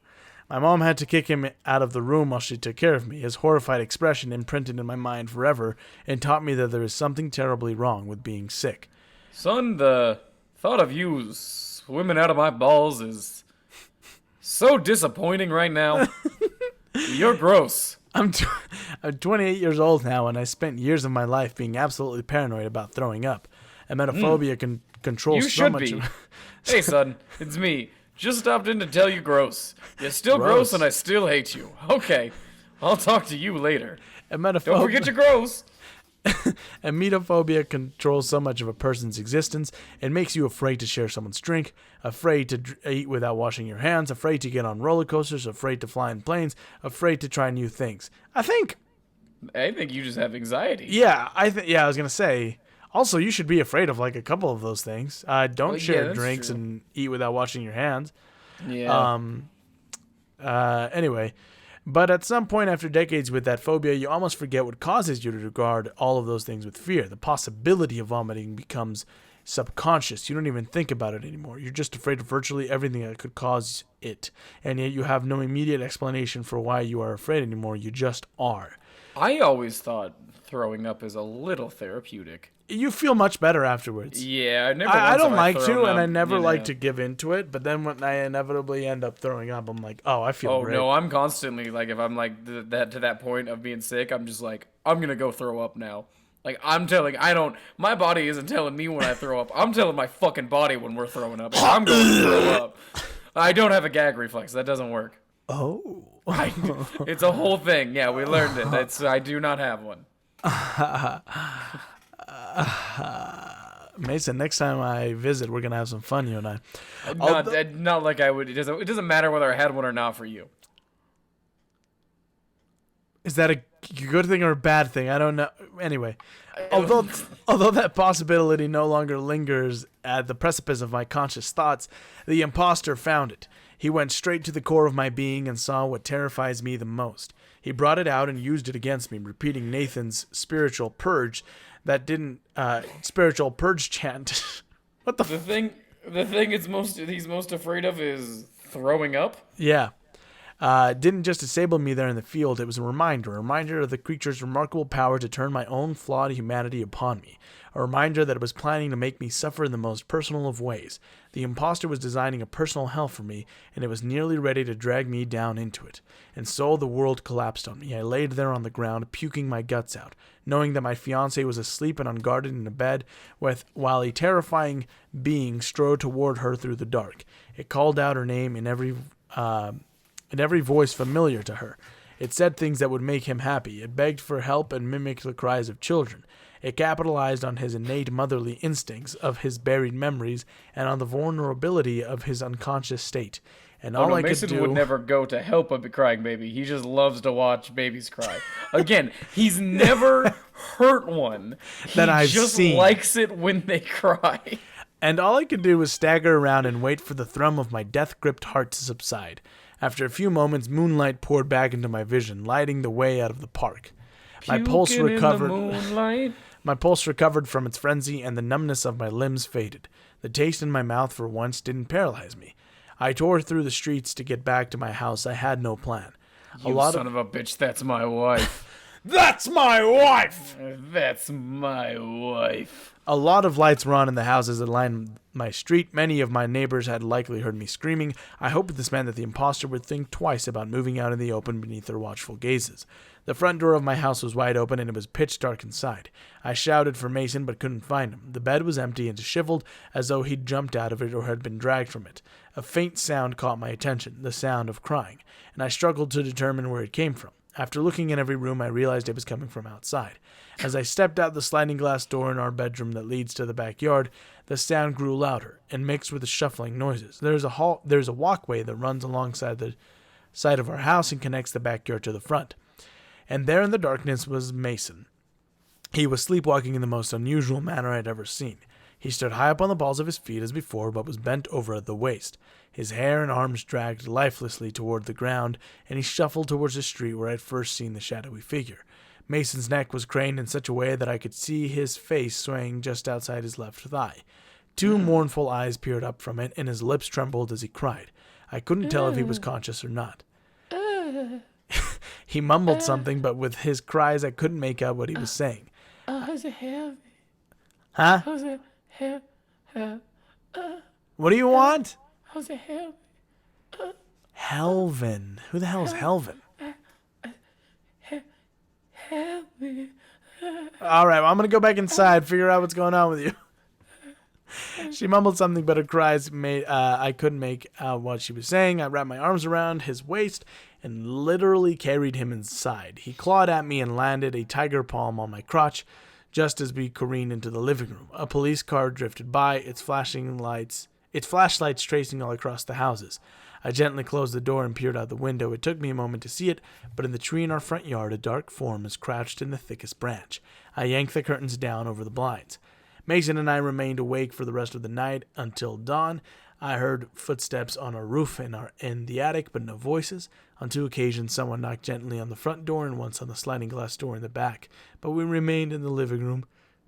My mom had to kick him out of the room while she took care of me. His horrified expression imprinted in my mind forever and taught me that there is something terribly wrong with being sick. Son, the thought of you swimming out of my balls is so disappointing right now. You're gross. I'm 28 years old now, and I spent years of my life being absolutely paranoid about throwing up. Emetophobia can control You so should much be. of... Hey, son, it's me. Just stopped in to tell you gross. You're still gross and I still hate you. Okay, I'll talk to you later. Don't forget you're gross. Emetophobia controls so much of a person's existence. It makes you afraid to share someone's drink, afraid to eat without washing your hands, afraid to get on roller coasters, afraid to fly in planes, afraid to try new things. I think you just have anxiety. Yeah, I was going to say, also, you should be afraid of like a couple of those things. Don't share drinks and eat without washing your hands. Yeah. Anyway, but at some point after decades with that phobia, you almost forget what causes you to regard all of those things with fear. The possibility of vomiting becomes subconscious. You don't even think about it anymore. You're just afraid of virtually everything that could cause it. And yet you have no immediate explanation for why you are afraid anymore. You just are. I always thought throwing up is a little therapeutic. You feel much better afterwards. Yeah, I don't like thrown to, up, and I never you like know. to give into it. But then when I inevitably end up throwing up, I'm like, oh, I feel Oh great. no, I'm constantly like, if I'm like that to that point of being sick, I'm just like, I'm gonna go throw up now. Like my body isn't telling me when I throw up. I'm telling my fucking body when we're throwing up. And I'm going to throw up. I don't have a gag reflex. That doesn't work. Oh. It's a whole thing. Yeah, we learned it. I do not have one. Mason, next time I visit, we're gonna have some fun, you and I. Not like I would. It doesn't matter whether I had one or not for you. Is that a good thing or a bad thing? I don't know. Anyway, although that possibility no longer lingers at the precipice of my conscious thoughts, the imposter found it. He went straight to the core of my being and saw what terrifies me the most. He brought it out and used it against me, repeating Nathan's spiritual purge chant. What the thing he's most afraid of is throwing up. Yeah. Didn't just disable me there in the field, it was a reminder of the creature's remarkable power to turn my own flawed humanity upon me. A reminder that it was planning to make me suffer in the most personal of ways. The imposter was designing a personal hell for me, and it was nearly ready to drag me down into it. And so the world collapsed on me. I laid there on the ground, puking my guts out, knowing that my fiancée was asleep and unguarded in a bed, while a terrifying being strode toward her through the dark. It called out her name in every voice familiar to her. It said things that would make him happy. It begged for help and mimicked the cries of children. It capitalized on his innate motherly instincts, of his buried memories, and on the vulnerability of his unconscious state. And all I Mason could do would never go to help a crying baby. He just loves to watch babies cry. Again, he's never hurt one. That I've seen. He just likes it when they cry. And all I could do was stagger around and wait for the thrum of my death-gripped heart to subside. After a few moments, moonlight poured back into my vision, lighting the way out of the park. My pulse recovered from its frenzy, and the numbness of my limbs faded. The taste in my mouth for once didn't paralyze me. I tore through the streets to get back to my house. I had no plan. You son of a bitch, that's my wife. That's my wife! That's my wife. A lot of lights were on in the houses that lined my street. Many of my neighbors had likely heard me screaming. I hoped this meant that the imposter would think twice about moving out in the open beneath their watchful gazes. The front door of my house was wide open, and it was pitch dark inside. I shouted for Mason, but couldn't find him. The bed was empty and disheveled, as though he'd jumped out of it or had been dragged from it. A faint sound caught my attention, the sound of crying, and I struggled to determine where it came from. After looking in every room, I realized it was coming from outside. As I stepped out the sliding glass door in our bedroom that leads to the backyard, the sound grew louder and mixed with the shuffling noises. There's a walkway that runs alongside the side of our house and connects the backyard to the front. And there in the darkness was Mason. He was sleepwalking in the most unusual manner I had ever seen. He stood high up on the balls of his feet as before, but was bent over at the waist. His hair and arms dragged lifelessly toward the ground, and he shuffled towards the street where I had first seen the shadowy figure. Mason's neck was craned in such a way that I could see his face swaying just outside his left thigh. Two mournful eyes peered up from it, and his lips trembled as he cried. I couldn't tell if he was conscious or not. He mumbled something, but with his cries I couldn't make out what he was saying. How's it heavy? Huh? How's it heavy? What do you want? How's it heavy? Helvin. Who the hell is Helvin? Heavy. All right, well, I'm going to go back inside, figure out what's going on with you. She mumbled something, but her cries made I couldn't make out what she was saying. I wrapped my arms around his waist and literally carried him inside. He clawed at me and landed a tiger palm on my crotch just as we careened into the living room. A police car drifted by, its flashlights tracing all across the houses. I gently closed the door and peered out the window. It took me a moment to see it, but in the tree in our front yard, a dark form was crouched in the thickest branch. I yanked the curtains down over the blinds. Mason and I remained awake for the rest of the night until dawn. I heard footsteps on our roof in the attic, but no voices. On 2 occasions, someone knocked gently on the front door and once on the sliding glass door in the back, but we remained in the living room.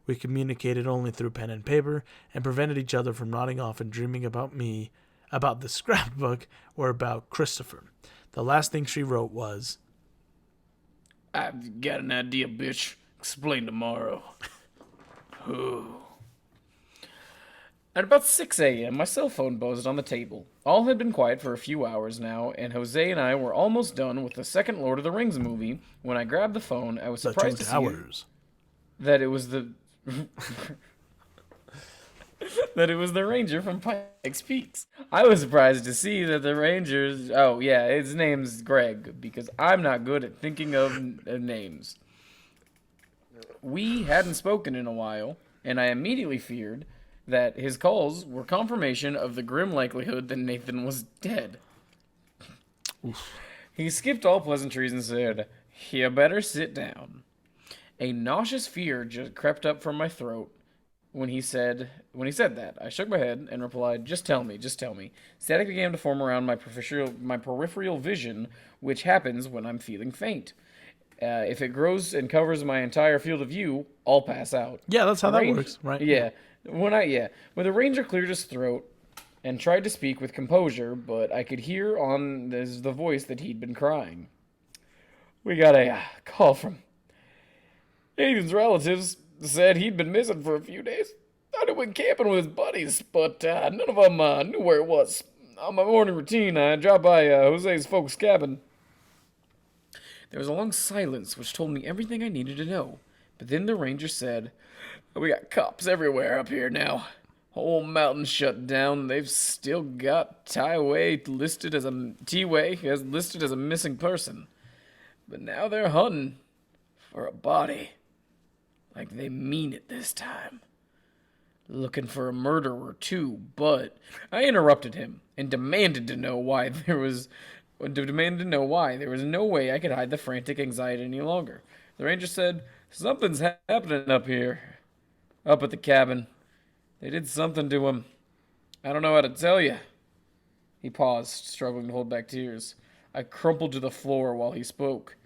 We communicated only through pen and paper and prevented each other from nodding off and dreaming about me, about the scrapbook, or about Christopher. The last thing she wrote was, I've got an idea, bitch. explain tomorrow. At about 6 a.m., my cell phone buzzed on the table. All had been quiet for a few hours now, and Jose and I were almost done with the second Lord of the Rings movie. When I grabbed the phone, I was surprised to see that it was the that it was the ranger from Pikes Peaks. I was surprised to see that the ranger's... Oh, yeah, his name's Greg, because I'm not good at thinking of names. We hadn't spoken in a while, and I immediately feared that his calls were confirmation of the grim likelihood that Nathan was dead. Oof. He skipped all pleasantries and said, "You better sit down." A nauseous fear just crept up from my throat when he said that. I shook my head and replied, "Just tell me, just tell me." Static began to form around my peripheral vision, which happens when I'm feeling faint. If it grows and covers my entire field of view, I'll pass out. Yeah, that's how that works, right? Yeah. When the ranger cleared his throat and tried to speak with composure, but I could hear on the voice that he'd been crying. "We got a call from Nathan's relatives. Said he'd been missing for a few days. Thought he went camping with his buddies, but none of them knew where it was. On my morning routine, I dropped by Jose's folks' cabin." There was a long silence, which told me everything I needed to know. But then the ranger said, "We got cops everywhere up here now. Whole mountain shut down. They've still got T-Way listed as a missing person. But now they're hunting for a body. Like they mean it this time. Looking for a murderer too, but..." I interrupted him and demanded to know why there was no way I could hide the frantic anxiety any longer. The ranger said, "Something's happening up here. Up at the cabin. They did something to him. I don't know how to tell you." He paused, struggling to hold back tears. I crumpled to the floor while he spoke.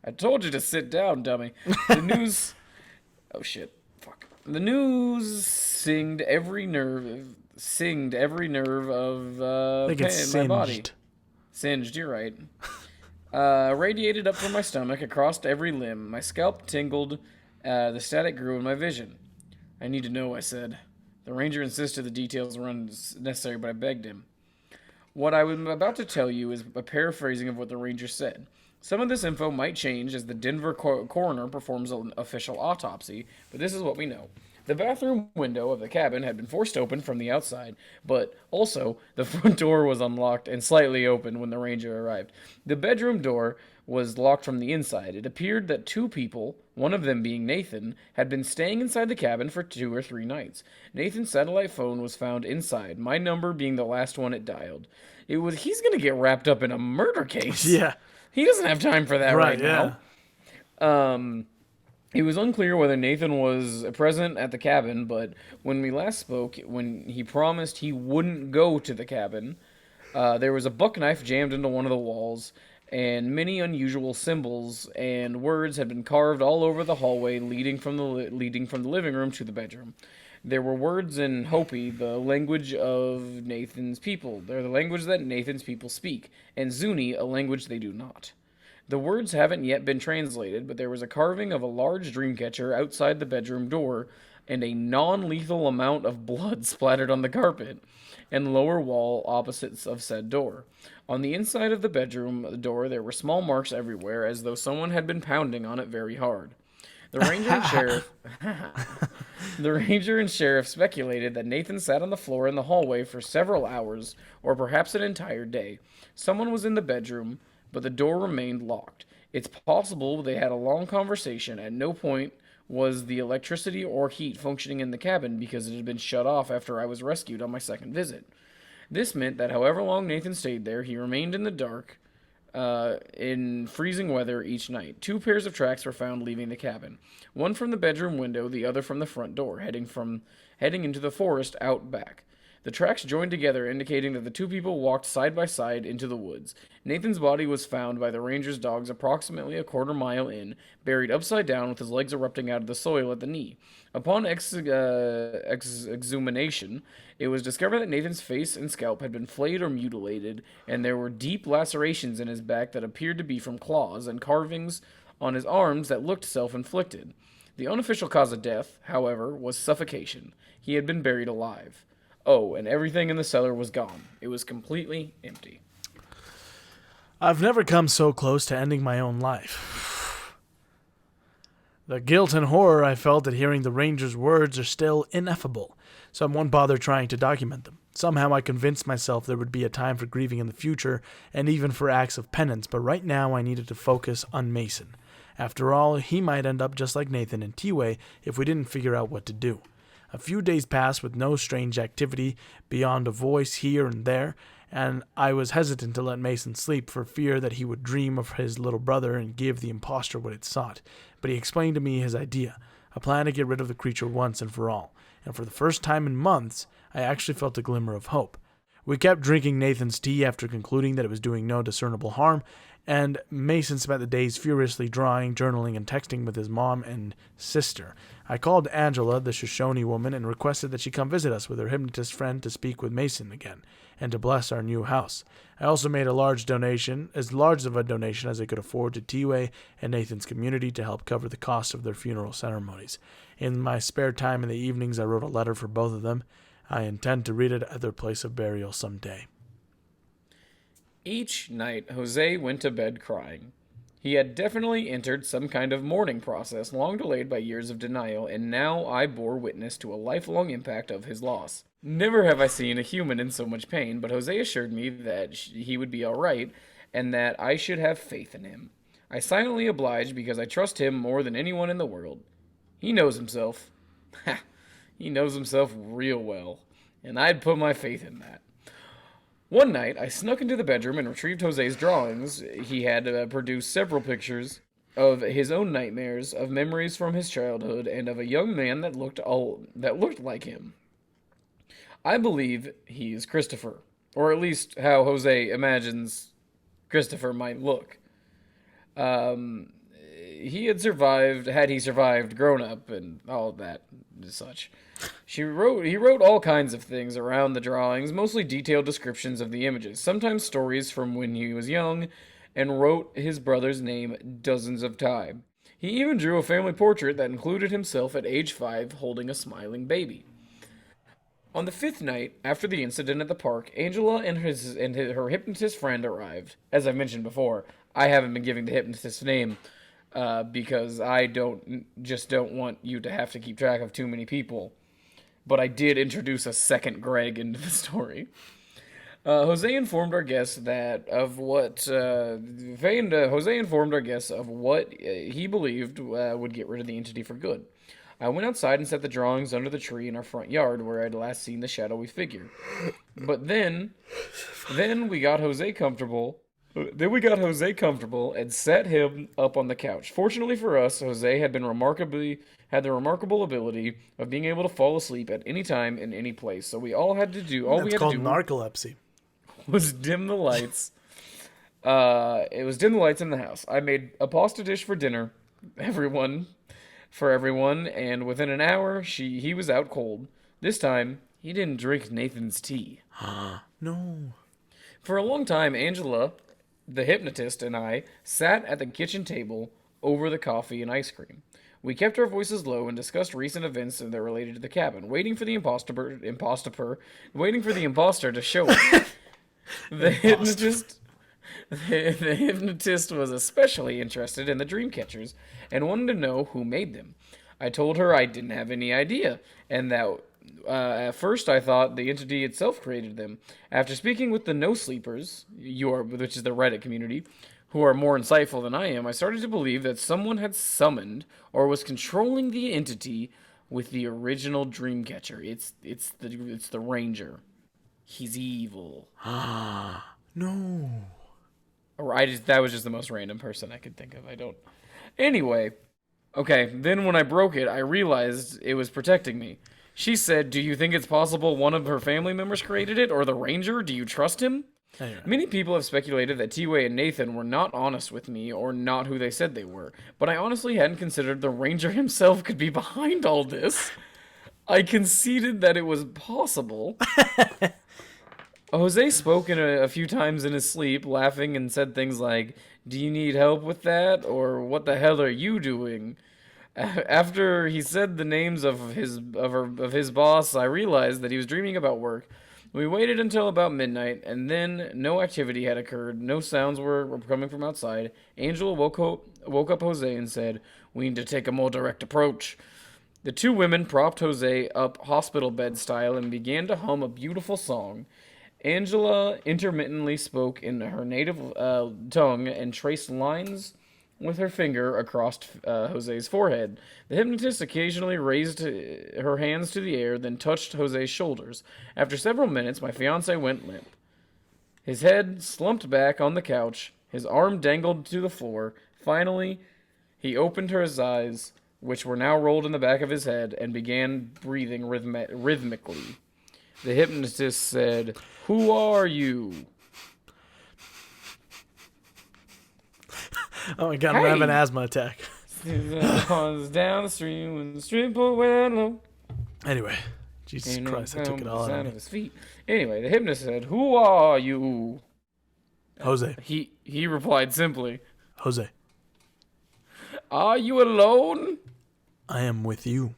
"I told you to sit down, dummy. The news..." Oh shit. Fuck. "The news singed every nerve of my body. Singed, you're right. Radiated up from my stomach, across every limb. My scalp tingled. The static grew in my vision. "I need to know," I said. The ranger insisted the details were unnecessary, but I begged him. What I was about to tell you is a paraphrasing of what the ranger said. Some of this info might change as the Denver coroner performs an official autopsy, but this is what we know. The bathroom window of the cabin had been forced open from the outside, but also the front door was unlocked and slightly open when the ranger arrived. The bedroom door was locked from the inside. It appeared that two people, one of them being Nathan, had been staying inside the cabin for 2 or 3 nights. Nathan's satellite phone was found inside, my number being the last one it dialed. He's gonna get wrapped up in a murder case. Yeah. He doesn't have time for that right now. It was unclear whether Nathan was present at the cabin, but when we last spoke, when he promised he wouldn't go to the cabin, there was a buck knife jammed into one of the walls, and many unusual symbols and words had been carved all over the hallway leading from the living room to the bedroom. There were words in Hopi, the language of Nathan's people. They're the language that Nathan's people speak, and Zuni, a language they do not. The words haven't yet been translated, but there was a carving of a large dreamcatcher outside the bedroom door, and a non-lethal amount of blood splattered on the carpet and lower wall opposite of said door. On the inside of the bedroom door, there were small marks everywhere, as though someone had been pounding on it very hard. The ranger and sheriff speculated that Nathan sat on the floor in the hallway for several hours, or perhaps an entire day. Someone was in the bedroom, but the door remained locked. It's possible they had a long conversation. At no point was the electricity or heat functioning in the cabin because it had been shut off after I was rescued on my second visit. This meant that however long Nathan stayed there, he remained in the dark, in freezing weather each night. 2 pairs of tracks were found leaving the cabin. One from the bedroom window, the other from the front door, heading into the forest out back. The tracks joined together, indicating that the 2 people walked side by side into the woods. Nathan's body was found by the ranger's dogs approximately a quarter mile in, buried upside down with his legs erupting out of the soil at the knee. Upon exhumation, it was discovered that Nathan's face and scalp had been flayed or mutilated, and there were deep lacerations in his back that appeared to be from claws, and carvings on his arms that looked self-inflicted. The unofficial cause of death, however, was suffocation. He had been buried alive. Oh, and everything in the cellar was gone. It was completely empty. I've never come so close to ending my own life. The guilt and horror I felt at hearing the ranger's words are still ineffable, so I won't bother trying to document them. Somehow I convinced myself there would be a time for grieving in the future, and even for acts of penance, but right now I needed to focus on Mason. After all, he might end up just like Nathan and T-Way if we didn't figure out what to do. A few days passed with no strange activity beyond a voice here and there, and I was hesitant to let Mason sleep for fear that he would dream of his little brother and give the impostor what it sought. But he explained to me his idea, a plan to get rid of the creature once and for all. And for the first time in months, I actually felt a glimmer of hope. We kept drinking Nathan's tea after concluding that it was doing no discernible harm, and Mason spent the days furiously drawing, journaling, and texting with his mom and sister. I called Angela, the Shoshone woman, and requested that she come visit us with her hypnotist friend to speak with Mason again, and to bless our new house. I also made a large donation, as large of a donation as I could afford, to T-Way and Nathan's community to help cover the cost of their funeral ceremonies. In my spare time in the evenings, I wrote a letter for both of them. I intend to read it at their place of burial someday. Each night, Jose went to bed crying. He had definitely entered some kind of mourning process long delayed by years of denial, and now I bore witness to a lifelong impact of his loss. Never have I seen a human in so much pain, but Jose assured me that he would be all right, and that I should have faith in him. I silently obliged because I trust him more than anyone in the world. He knows himself. Ha! He knows himself real well, and I'd put my faith in that. One night, I snuck into the bedroom and retrieved Jose's drawings. He had produced several pictures of his own nightmares, of memories from his childhood, and of a young man that looked like him. I believe he is Christopher, or at least how Jose imagines Christopher might look. He had he survived, grown up, and all of that and such. He wrote all kinds of things around the drawings, mostly detailed descriptions of the images, sometimes stories from when he was young, and wrote his brother's name dozens of times. He even drew a family portrait that included himself at age 5 holding a smiling baby. On the 5th night, after the incident at the park, Angela and her hypnotist friend arrived. As I mentioned before, I haven't been giving the hypnotist's name because I don't want you to have to keep track of too many people. But I did introduce a second Greg into the story. Jose informed our guests of what he believed would get rid of the entity for good. I went outside and set the drawings under the tree in our front yard where I'd last seen the shadowy figure. But then we got Jose comfortable. And set him up on the couch. Fortunately for us, Jose had the remarkable ability of being able to fall asleep at any time in any place. So That's called narcolepsy. Was dim the lights. It was dim the lights in the house. I made a pasta dish for dinner, for everyone, and within an hour, he was out cold. This time, he didn't drink Nathan's tea. No. For a long time, Angela, the hypnotist, and I sat at the kitchen table over the coffee and ice cream. We kept our voices low and discussed recent events that related to the cabin, waiting for the imposter to show up. The hypnotist was especially interested in the dream catchers and wanted to know who made them. I told her I didn't have any idea, and that at first I thought the entity itself created them. After speaking with the No Sleepers, which is the Reddit community, who are more insightful than I am, I started to believe that someone had summoned or was controlling the entity with the original dream catcher. It's the Ranger. He's evil. No. Or that was just the most random person I could think of. Anyway, okay, then when I broke it, I realized it was protecting me. She said, "Do you think it's possible one of her family members created it, or the Ranger? Do you trust him?" Anyway. Many people have speculated that T-Way and Nathan were not honest with me, or not who they said they were, but I honestly hadn't considered the Ranger himself could be behind all this. I conceded that it was possible. Jose spoke a few times in his sleep, laughing, and said things like, "Do you need help with that?" or "What the hell are you doing?" After he said the names of his boss, I realized that he was dreaming about work. We waited until about midnight, and then no activity had occurred. No sounds were coming from outside. Angela woke up Jose and said, "We need to take a more direct approach." The two women propped Jose up hospital bed style and began to hum a beautiful song. Angela intermittently spoke in her native tongue and traced lines with her finger across Jose's forehead. The hypnotist occasionally raised her hands to the air, then touched Jose's shoulders. After several minutes, my fiancé went limp. His head slumped back on the couch. His arm dangled to the floor. Finally, he opened his eyes, which were now rolled in the back of his head, and began breathing rhythmically. The hypnotist said, "Who are you?" Oh my god, I'm having an asthma attack. Down the street when the street pulled went low. Anyway, Jesus Christ, I took it all out of his feet. Anyway, the hypnotist said, "Who are you?" Jose. He replied simply, Jose. "Are you alone? I am with you.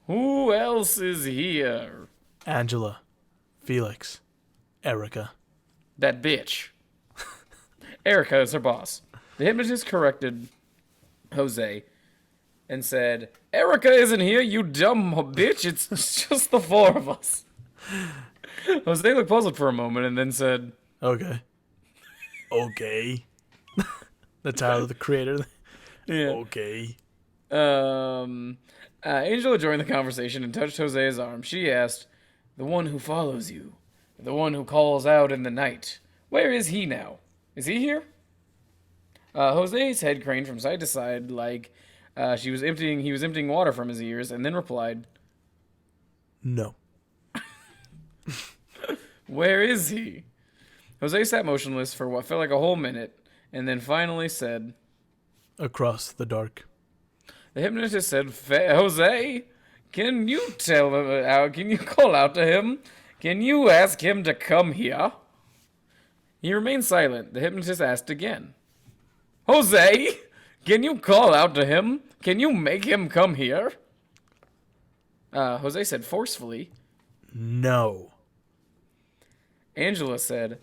Who else is here?" Angela. Felix. Erica. That bitch. Erica is her boss. The hypnotist corrected Jose and said, "Erica isn't here, you dumb bitch. It's just the four of us." Jose looked puzzled for a moment and then said, Okay. Okay. The title of the creator. Yeah. Okay. Angela joined the conversation and touched Jose's arm. She asked, "The one who follows you, the one who calls out in the night, where is he now? Is he here?" Jose's head craned from side to side like he was emptying water from his ears, and then replied, No. "Where is he?" Jose sat motionless for what felt like a whole minute, and then finally said, Across the dark. The hypnotist said, "Jose, can you tell him out? Can you call out to him? Can you ask him to come here?" He remained silent. The hypnotist asked again, "Jose, can you call out to him? Can you make him come here?" Jose said forcefully, No. Angela said,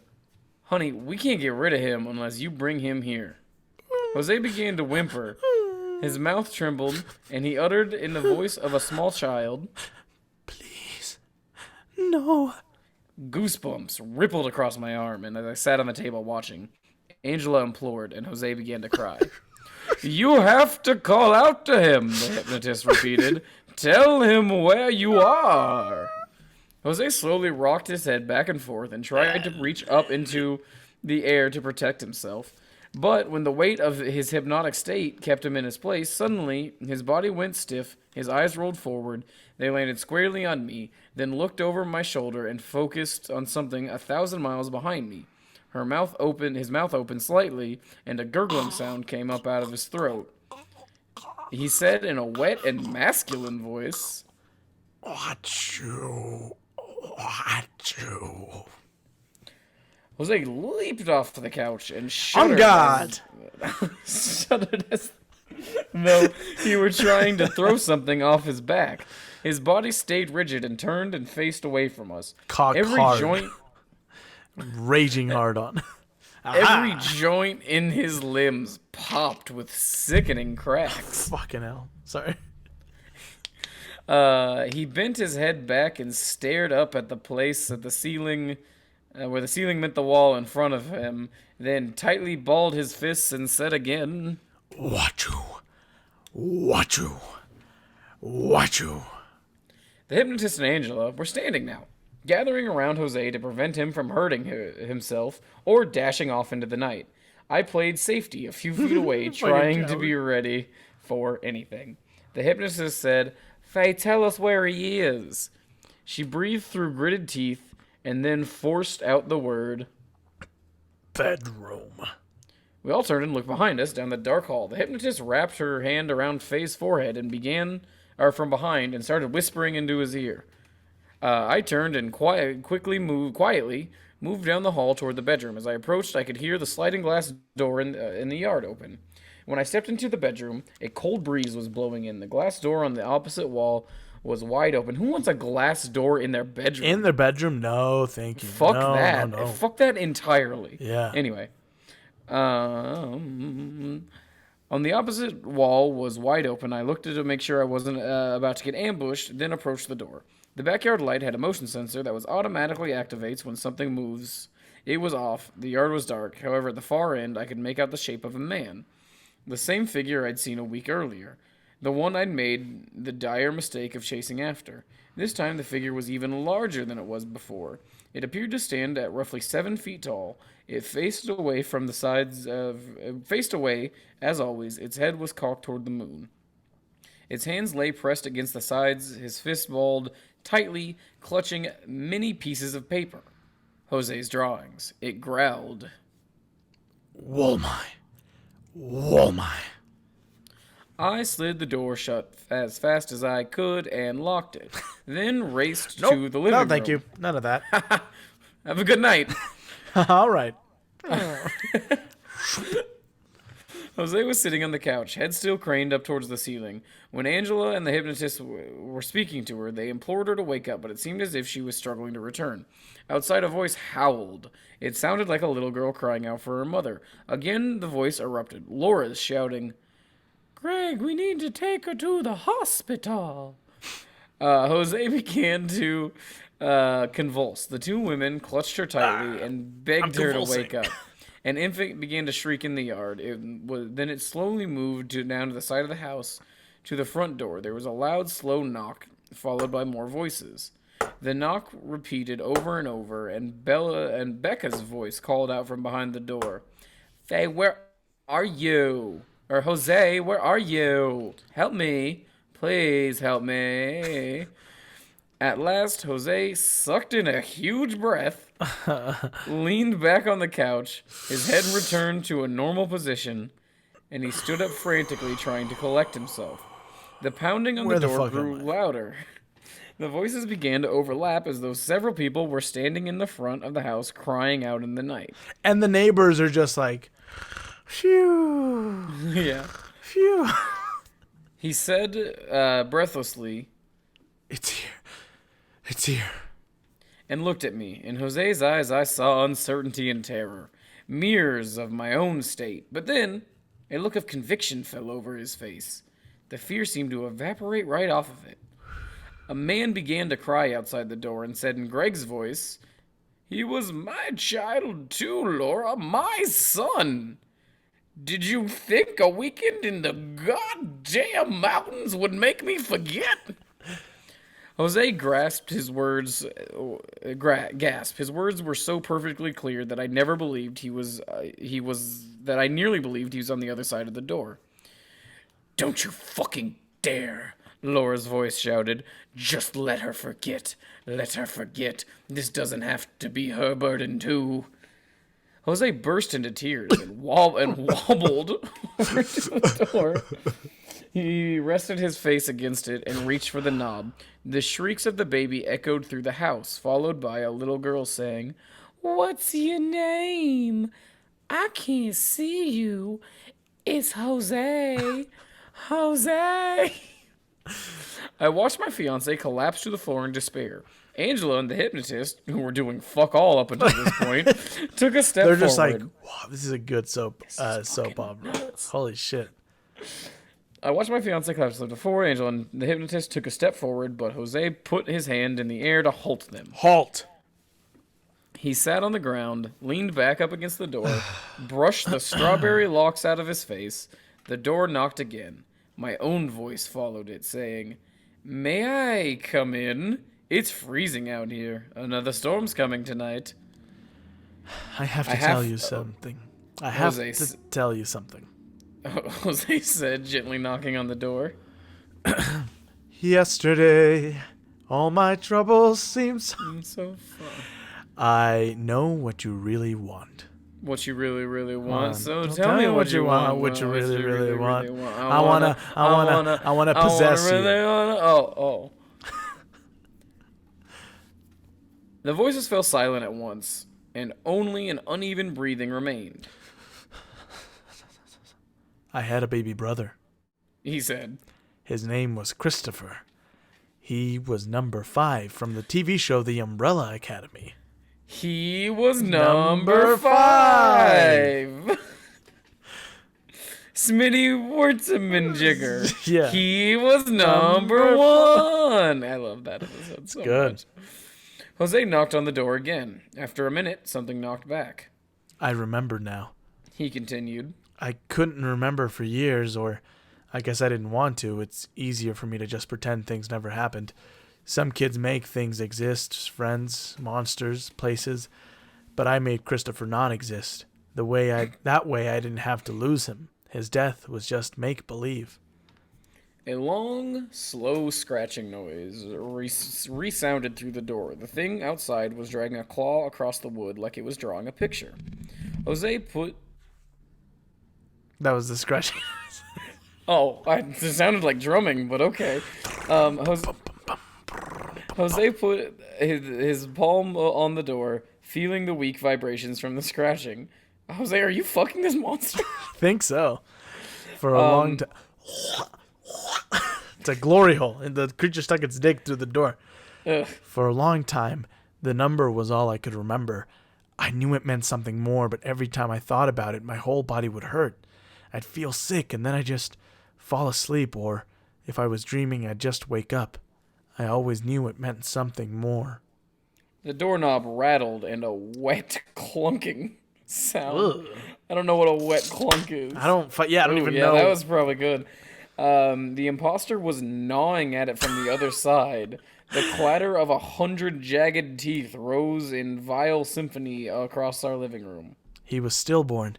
"Honey, we can't get rid of him unless you bring him here." Jose began to whimper. His mouth trembled, and he uttered in the voice of a small child, Please. No. Goosebumps rippled across my arm, and as I sat on the table watching, Angela implored, and Jose began to cry. "You have to call out to him," the hypnotist repeated. "Tell him where you are." Jose slowly rocked his head back and forth and tried to reach up into the air to protect himself. But when the weight of his hypnotic state kept him in his place, suddenly his body went stiff, his eyes rolled forward, they landed squarely on me, then looked over my shoulder and focused on something 1,000 miles behind me. His mouth opened slightly, and a gurgling sound came up out of his throat. He said in a wet and masculine voice, Watch you. Watch you. Jose leaped off the couch and shuddered. On God! Shuddered as though he were trying to throw something off his back. His body stayed rigid and turned and faced away from us. Cock Every hard. joint, Raging hard on. every joint in his limbs popped with sickening cracks. Fucking hell. Sorry. He bent his head back and stared up at the place at the ceiling, where the ceiling met the wall in front of him, then tightly balled his fists and said again, Watch you. Watch you. Watch you. The hypnotist and Angela were standing now, gathering around Jose to prevent him from hurting himself or dashing off into the night. I played safety a few feet away, trying to be ready for anything. The hypnotist said, "Faye, tell us where he is." She breathed through gritted teeth and then forced out the word, Bedroom. We all turned and looked behind us down the dark hall. The hypnotist wrapped her hand around Faye's forehead and began, from behind, and started whispering into his ear. I turned and quietly moved down the hall toward the bedroom. As I approached, I could hear the sliding glass door in the yard open. When I stepped into the bedroom, a cold breeze was blowing in. The glass door on the opposite wall was wide open. Who wants a glass door in their bedroom? In their bedroom? No, thank you. Fuck no, that. No. Fuck that entirely. Yeah. Anyway. On the opposite wall was wide open. I looked to make sure I wasn't about to get ambushed, then approached the door. The backyard light had a motion sensor that was automatically activates when something moves. It was off. The yard was dark. However, at the far end, I could make out the shape of a man. The same figure I'd seen a week earlier. The one I'd made the dire mistake of chasing after. This time, the figure was even larger than it was before. It appeared to stand at roughly 7 feet tall. It faced away from the sides of... faced away, as always. Its head was cocked toward the moon. Its hands lay pressed against the sides, his fists balled tightly, clutching many pieces of paper. Jose's drawings. It growled. Wolmai. Wolmai. I slid the door shut as fast as I could and locked it. Then raced to the living room. No, thank you. None of that. Have a good night. All right. Jose was sitting on the couch, head still craned up towards the ceiling. When Angela and the hypnotist were speaking to her, they implored her to wake up, but it seemed as if she was struggling to return. Outside, a voice howled. It sounded like a little girl crying out for her mother. Again, the voice erupted. Laura's shouting, "Greg, we need to take her to the hospital." Jose began to convulse. The two women clutched her tightly and begged her to wake up. An infant began to shriek in the yard. Then it slowly moved down to the side of the house to the front door. There was a loud, slow knock, followed by more voices. The knock repeated over and over, and Becca's voice called out from behind the door. "Faye, where are you? Or Jose, where are you? Help me. Please help me." At last, Jose sucked in a huge breath, leaned back on the couch, his head returned to a normal position, and he stood up frantically trying to collect himself. The pounding on the door grew louder. The voices began to overlap as though several people were standing in the front of the house crying out in the night. And the neighbors are just like, phew. Yeah. Phew. He said breathlessly, "It's here. It's here." And looked at me. In Jose's eyes, I saw uncertainty and terror, mirrors of my own state. But then, a look of conviction fell over his face. The fear seemed to evaporate right off of it. A man began to cry outside the door and said in Greg's voice, "He was my child too, Laura, my son. Did you think a weekend in the goddamn mountains would make me forget?" Jose gasped. His words were so perfectly clear that I never believed that I nearly believed he was on the other side of the door. "Don't you fucking dare," Laura's voice shouted. "Just let her forget. Let her forget. This doesn't have to be her burden too." Jose burst into tears and wobbled over to the door. He rested his face against it and reached for the knob. The shrieks of the baby echoed through the house, followed by a little girl saying, "What's your name? I can't see you. It's Jose. Jose." I watched my fiancé collapse to the floor in despair. Angela and the hypnotist, who were doing fuck all up until this point, took a step forward. They're just like, wow, this is a good soap opera. Nuts. Holy shit. I watched my fiancé collapse to the floor. Angela and the hypnotist took a step forward, but Jose put his hand in the air to halt them. Halt! He sat on the ground, leaned back up against the door, brushed the strawberry locks out of his face. The door knocked again. My own voice followed it, saying, "May I come in? It's freezing out here. Another storm's coming tonight." I have to tell you something. Jose said, gently knocking on the door. "Yesterday, all my troubles seemed so fun. I know what you really want." What you really, really want. So tell me what you want. What you really, really want. I wanna possess you. Oh. The voices fell silent at once, and only an uneven breathing remained. I had a baby brother. He said. His name was Christopher. He was number 5 from the TV show The Umbrella Academy. He was number 5. Smitty Wurtzemanjigger. Yeah. He was number 1. I love that episode so good. much. Jose knocked on the door again. After a minute, something knocked back. I remember now. He continued. I couldn't remember for years, or I guess I didn't want to. It's easier for me to just pretend things never happened. Some kids make things exist, friends, monsters, places, but I made Christopher not exist. That way I didn't have to lose him. His death was just make-believe. A long, slow scratching noise resounded through the door. The thing outside was dragging a claw across the wood like it was drawing a picture. Jose put... That was the scratching noise. Oh, it sounded like drumming, but okay. Jose put his palm on the door, feeling the weak vibrations from the scratching. Jose, are you fucking this monster? Think so. For a long time. It's a glory hole, and the creature stuck its dick through the door. Ugh. For a long time, the number was all I could remember. I knew it meant something more, but every time I thought about it, my whole body would hurt. I'd feel sick, and then I'd just fall asleep, or if I was dreaming, I'd just wake up. I always knew it meant something more. The doorknob rattled, and a wet clunking sound. Ugh. I don't know what a wet clunk is. I don't even Yeah, know. that was probably good. The imposter was gnawing at it from the other side. The clatter of 100 jagged teeth rose in vile symphony across our living room. He was stillborn.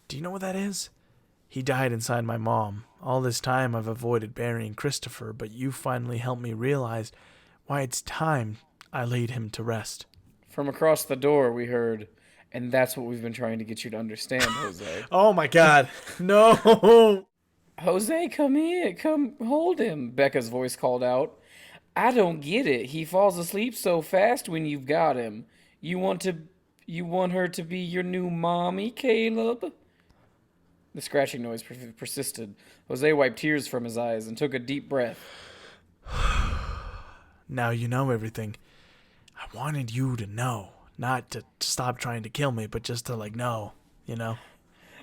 Do you know what that is? He died inside my mom. All this time I've avoided burying Christopher, but you finally helped me realize why it's time I laid him to rest. From across the door, we heard, and that's what we've been trying to get you to understand, Jose. Oh my god. No! Jose, come here. Come hold him, Becca's voice called out. I don't get it. He falls asleep so fast when you've got him. You want her to be your new mommy, Caleb? The scratching noise persisted. Jose wiped tears from his eyes and took a deep breath. Now you know everything. I wanted you to know. Not to stop trying to kill me, but just to, know, you know?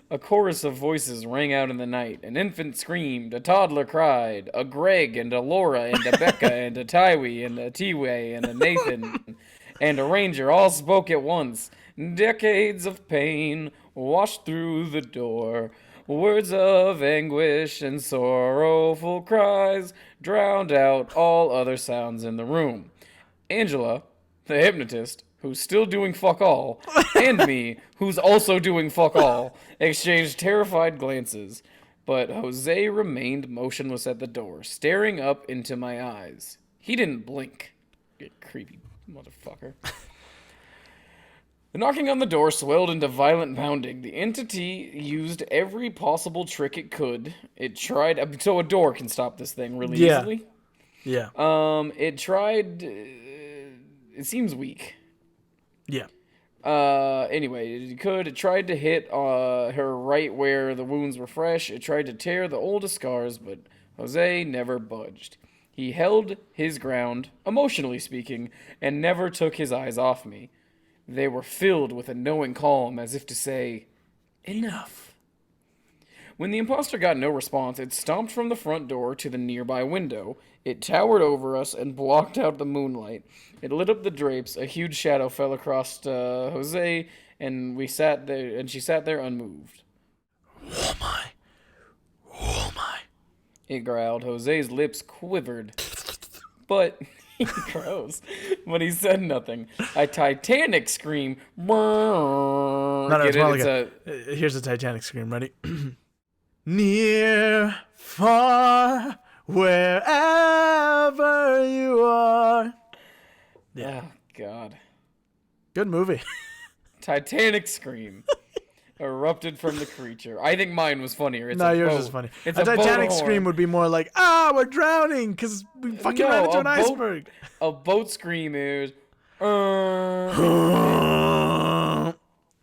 A chorus of voices rang out in the night. An infant screamed, a toddler cried, a Greg and a Laura and a Becca and a Tywee and a T-Way and a Nathan and a Ranger all spoke at once. Decades of pain washed through the door. Words of anguish and sorrowful cries drowned out all other sounds in the room. Angela, the hypnotist, who's still doing fuck all, and me, who's also doing fuck all, exchanged terrified glances. But Jose remained motionless at the door, staring up into my eyes. He didn't blink. You creepy motherfucker. The knocking on the door swelled into violent pounding. The entity used every possible trick it could. It tried... So a door can stop this thing really easily? Yeah. It tried... It seems weak. Yeah. Anyway, it tried to hit her right where the wounds were fresh. It tried to tear the oldest scars, but Jose never budged. He held his ground, emotionally speaking, and never took his eyes off me. They were filled with a knowing calm, as if to say, enough. When the imposter got no response, it stomped from the front door to the nearby window. It towered over us and blocked out the moonlight. It lit up the drapes. A huge shadow fell across Jose, and she sat there unmoved. Who am I? Who am I? It growled. Jose's lips quivered. But... Gross. But he said nothing. A Titanic scream. No, it's more like here's a Titanic scream. Ready? Near, far, wherever you are. Yeah. Oh, God. Good movie. Titanic scream erupted from the creature. I think mine was funnier. Yours is funny. It's a Titanic scream would be more like, we're drowning because we fucking ran into an iceberg. A boat scream is...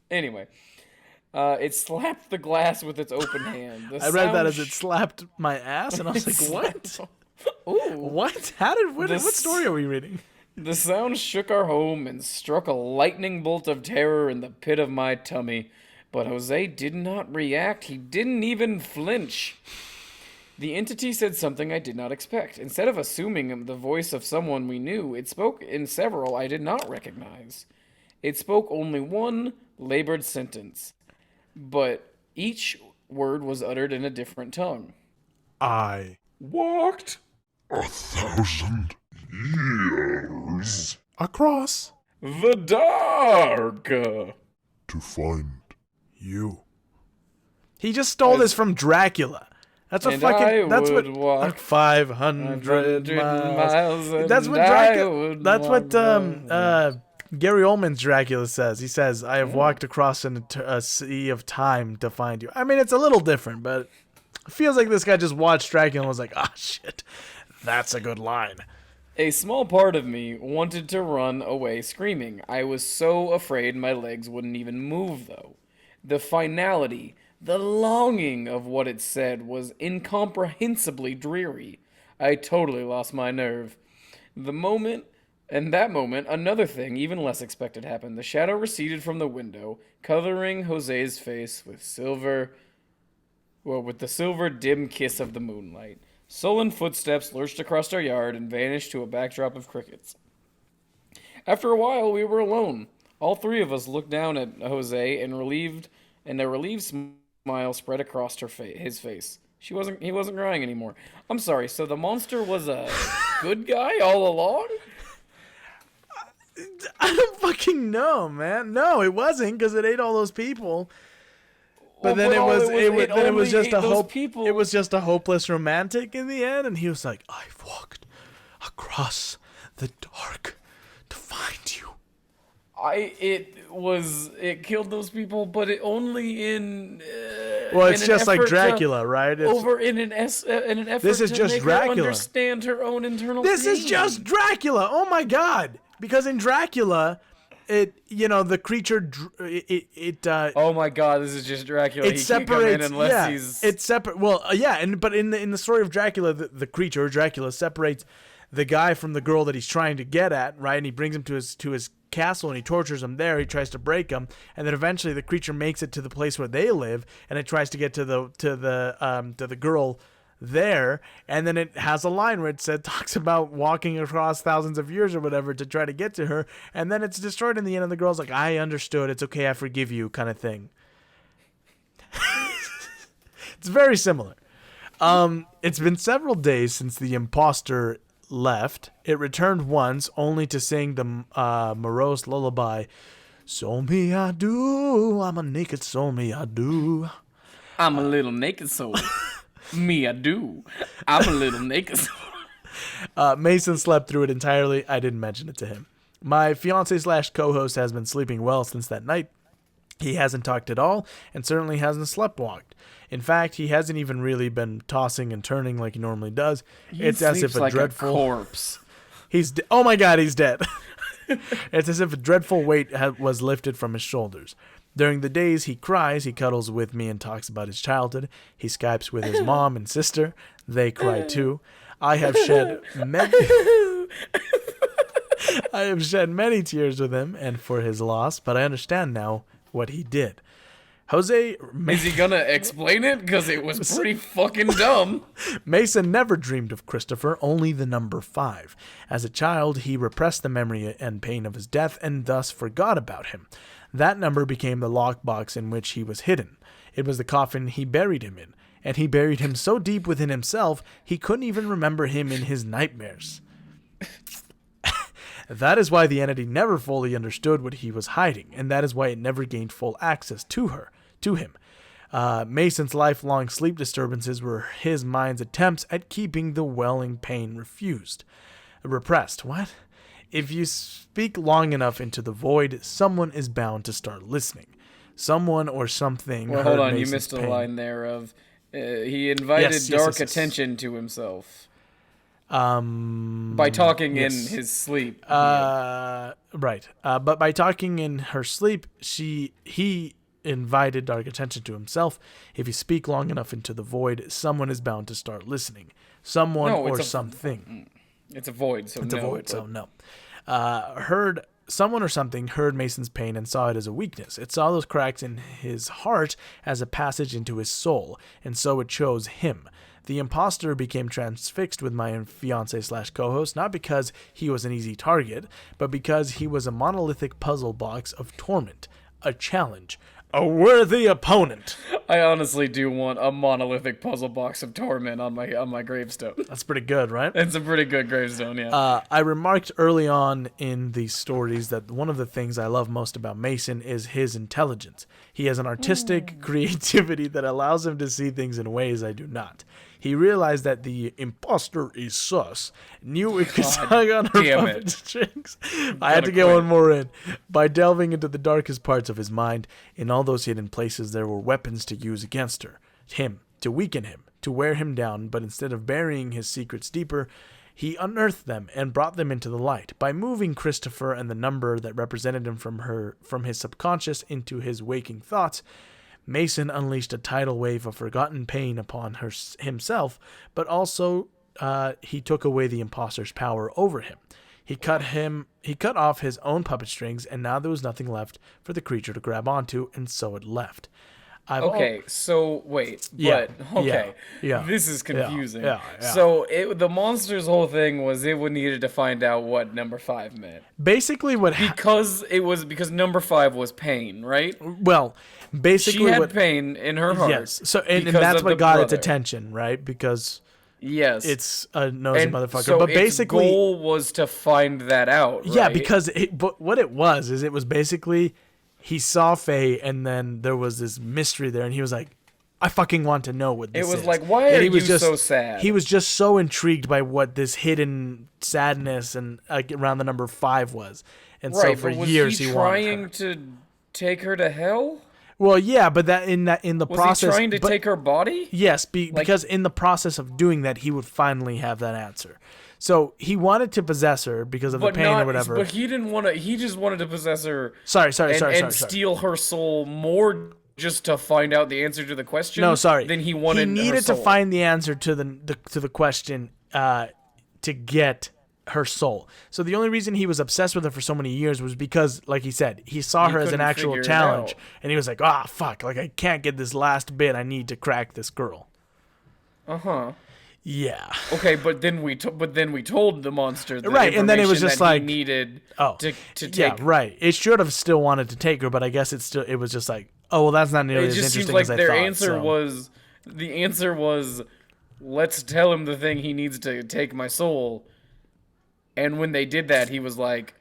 Anyway. It slapped the glass with its open hand. I read that as it slapped my ass, and I was like, what? Ooh. What? What story are we reading? The sound shook our home and struck a lightning bolt of terror in the pit of my tummy. But Jose did not react. He didn't even flinch. The entity said something I did not expect. Instead of assuming the voice of someone we knew, it spoke in several I did not recognize. It spoke only one labored sentence, but each word was uttered in a different tongue. I walked 1,000 years across The dark. to find you. He just stole this from Dracula. That's what And fucking. I That's would what. walk 500 miles. and That's what I Dracula. would That's what walk Gary Oldman's Dracula says. He says, "I have walked across a sea of time to find you." I mean, it's a little different, but it feels like this guy just watched Dracula and was like, "Ah, shit, that's a good line." A small part of me wanted to run away screaming. I was so afraid my legs wouldn't even move, though. The finality, the longing of what it said was incomprehensibly dreary. I totally lost my nerve. That moment, another thing even less expected happened. The shadow receded from the window, coloring Jose's face with the silver dim kiss of the moonlight. Sullen footsteps lurched across our yard and vanished to a backdrop of crickets. After a while, we were alone. All three of us looked down at Jose, and a relieved smile spread across his face. He wasn't crying anymore. I'm sorry, so the monster was a good guy all along? I don't fucking know, man. No, it wasn't, because it ate all those people. But then it was just a hope. People. It was just a hopeless romantic in the end, and he was like, "I've walked across the dark to find you." It killed those people, but it only in. Well, it's just like Dracula, right? In an effort This is to just make Dracula. her understand her own internal. This pain. is just Dracula. Oh my god! Because in Dracula, the creature, Oh my god, this is just Dracula. it He separates. can't come in unless Yeah, he's. it's separate. Well, yeah, but in the story of Dracula, the creature Dracula separates the guy from the girl that he's trying to get at, right? And he brings him to his castle and he tortures him there. He tries to break him, and then eventually the creature makes it to the place where they live, and it tries to get to the girl there, and then it has a line where it talks about walking across thousands of years or whatever to try to get to her, and then it's destroyed in the end, and the girl's like, "I understood, it's okay, I forgive you," kind of thing. It's very similar. It's been several days since the imposter left. It returned once, only to sing the morose lullaby, "So me I do, I'm a naked soul, me I do." I'm a little naked soul. Me, I do. I'm a little naked soul. Mason slept through it entirely. I didn't mention it to him. My fiance/co-host has been sleeping well since that night. He hasn't talked at all, and certainly hasn't sleptwalked. In fact, he hasn't even really been tossing and turning like he normally does. It's as if like a corpse. Oh my god, he's dead. It's as if a dreadful weight was lifted from his shoulders. During the days he cries, he cuddles with me and talks about his childhood. He Skypes with his mom and sister. They cry too. I have shed many tears with him and for his loss, but I understand now what he did. Jose... Is he gonna explain it? Because it was pretty fucking dumb. Mason never dreamed of Christopher, only the number 5. As a child, he repressed the memory and pain of his death and thus forgot about him. That number became the lockbox in which he was hidden. It was the coffin he buried him in, and he buried him so deep within himself he couldn't even remember him in his nightmares. That is why the entity never fully understood what he was hiding, and that is why it never gained full access to him. Mason's lifelong sleep disturbances were his mind's attempts at keeping the welling pain repressed. What? If you speak long enough into the void, someone is bound to start listening. Someone or something. Well, hold on, you missed a line there of he invited dark attention to himself. By talking in his sleep. Right. But by talking in her sleep, he invited dark attention to himself. If you speak long enough into the void, someone is bound to start listening. Someone or something. It's a void, so It's no. a void, so no. Someone or something heard Mason's pain and saw it as a weakness. It saw those cracks in his heart as a passage into his soul, and so it chose him. The imposter became transfixed with my fiancé/co-host, not because he was an easy target, but because he was a monolithic puzzle box of torment, a challenge, a worthy opponent. I honestly do want a monolithic puzzle box of torment on my gravestone. That's pretty good, right? It's a pretty good gravestone, yeah. I remarked early on in these stories that one of the things I love most about Mason is his intelligence. He has an artistic creativity that allows him to see things in ways I do not. He realized that the imposter is sus, knew it could tug on her puppet strings. I had to get one more in. By delving into the darkest parts of his mind, in all those hidden places there were weapons to use against her. Him, to weaken him, to wear him down, but instead of burying his secrets deeper, he unearthed them and brought them into the light. By moving Christopher and the number that represented him from his subconscious into his waking thoughts, Mason unleashed a tidal wave of forgotten pain upon himself, but also he took away the imposter's power over him. He cut off his own puppet strings, and now there was nothing left for the creature to grab onto, and so it left. So wait, this is confusing. So the monster's whole thing was it needed to find out what number 5 meant. Basically, because number 5 was pain, right? Well, basically, she had pain in her heart. Yes. So and that's what got its attention, right? Because it's a nosy motherfucker. So but basically, its goal was to find that out. Right? Yeah, because what it was basically. He saw Faye, and then there was this mystery there, and he was like, I fucking want to know what this is. It was like, why are you so sad? He was just so intrigued by what this hidden sadness and around the number 5 was. And so for years he wanted her. Was he trying to take her to hell? Well, yeah, but in the process... Was he trying to take her body? Yes, because in the process of doing that, he would finally have that answer. So he wanted to possess her because of the pain or whatever. But he didn't want to. He just wanted to possess her. Sorry. And steal her soul more just to find out the answer to the question. No, sorry. Than he wanted. He needed to find the answer to the question to get her soul. So the only reason he was obsessed with her for so many years was because, like he said, he saw her as an actual challenge, and he was like, fuck, like I can't get this last bit. I need to crack this girl. Yeah. Okay, but then we told the monster the right, and then it was just like he needed to take. Yeah, right. It should have still wanted to take her, but I guess it was just like, oh well, that's not nearly as interesting as I thought. It just seems like the answer was, let's tell him the thing he needs to take my soul. And when they did that, he was like,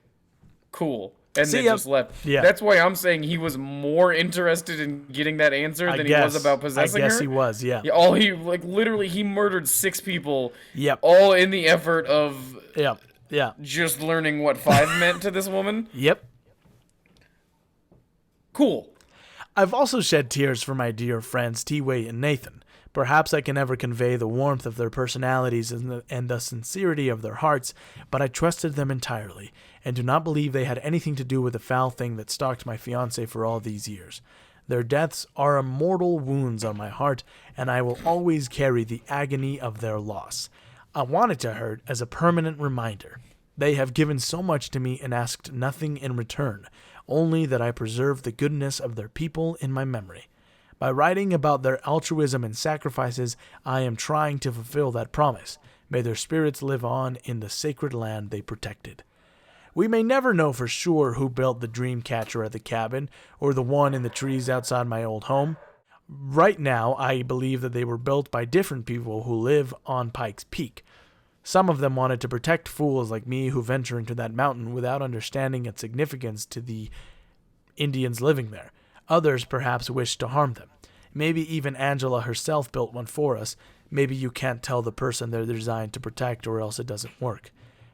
cool. And then just left. Yeah. That's why I'm saying he was more interested in getting that answer than he was about possessing her. I guess he was, yeah. Literally, he murdered 6 people. Yep. All in the effort of just learning what 5 meant to this woman. Yep. Cool. I've also shed tears for my dear friends T-Way and Nathan. Perhaps I can never convey the warmth of their personalities and the sincerity of their hearts, but I trusted them entirely, and do not believe they had anything to do with the foul thing that stalked my fiancé for all these years. Their deaths are immortal wounds on my heart, and I will always carry the agony of their loss. I want it to hurt as a permanent reminder. They have given so much to me and asked nothing in return, only that I preserve the goodness of their people in my memory. By writing about their altruism and sacrifices, I am trying to fulfill that promise. May their spirits live on in the sacred land they protected. We may never know for sure who built the dream catcher at the cabin, or the one in the trees outside my old home. Right now, I believe that they were built by different people who live on Pikes Peak. Some of them wanted to protect fools like me who venture into that mountain without understanding its significance to the Indians living there. Others perhaps wished to harm them. Maybe even Angela herself built one for us. Maybe you can't tell the person they're designed to protect, or else it doesn't work.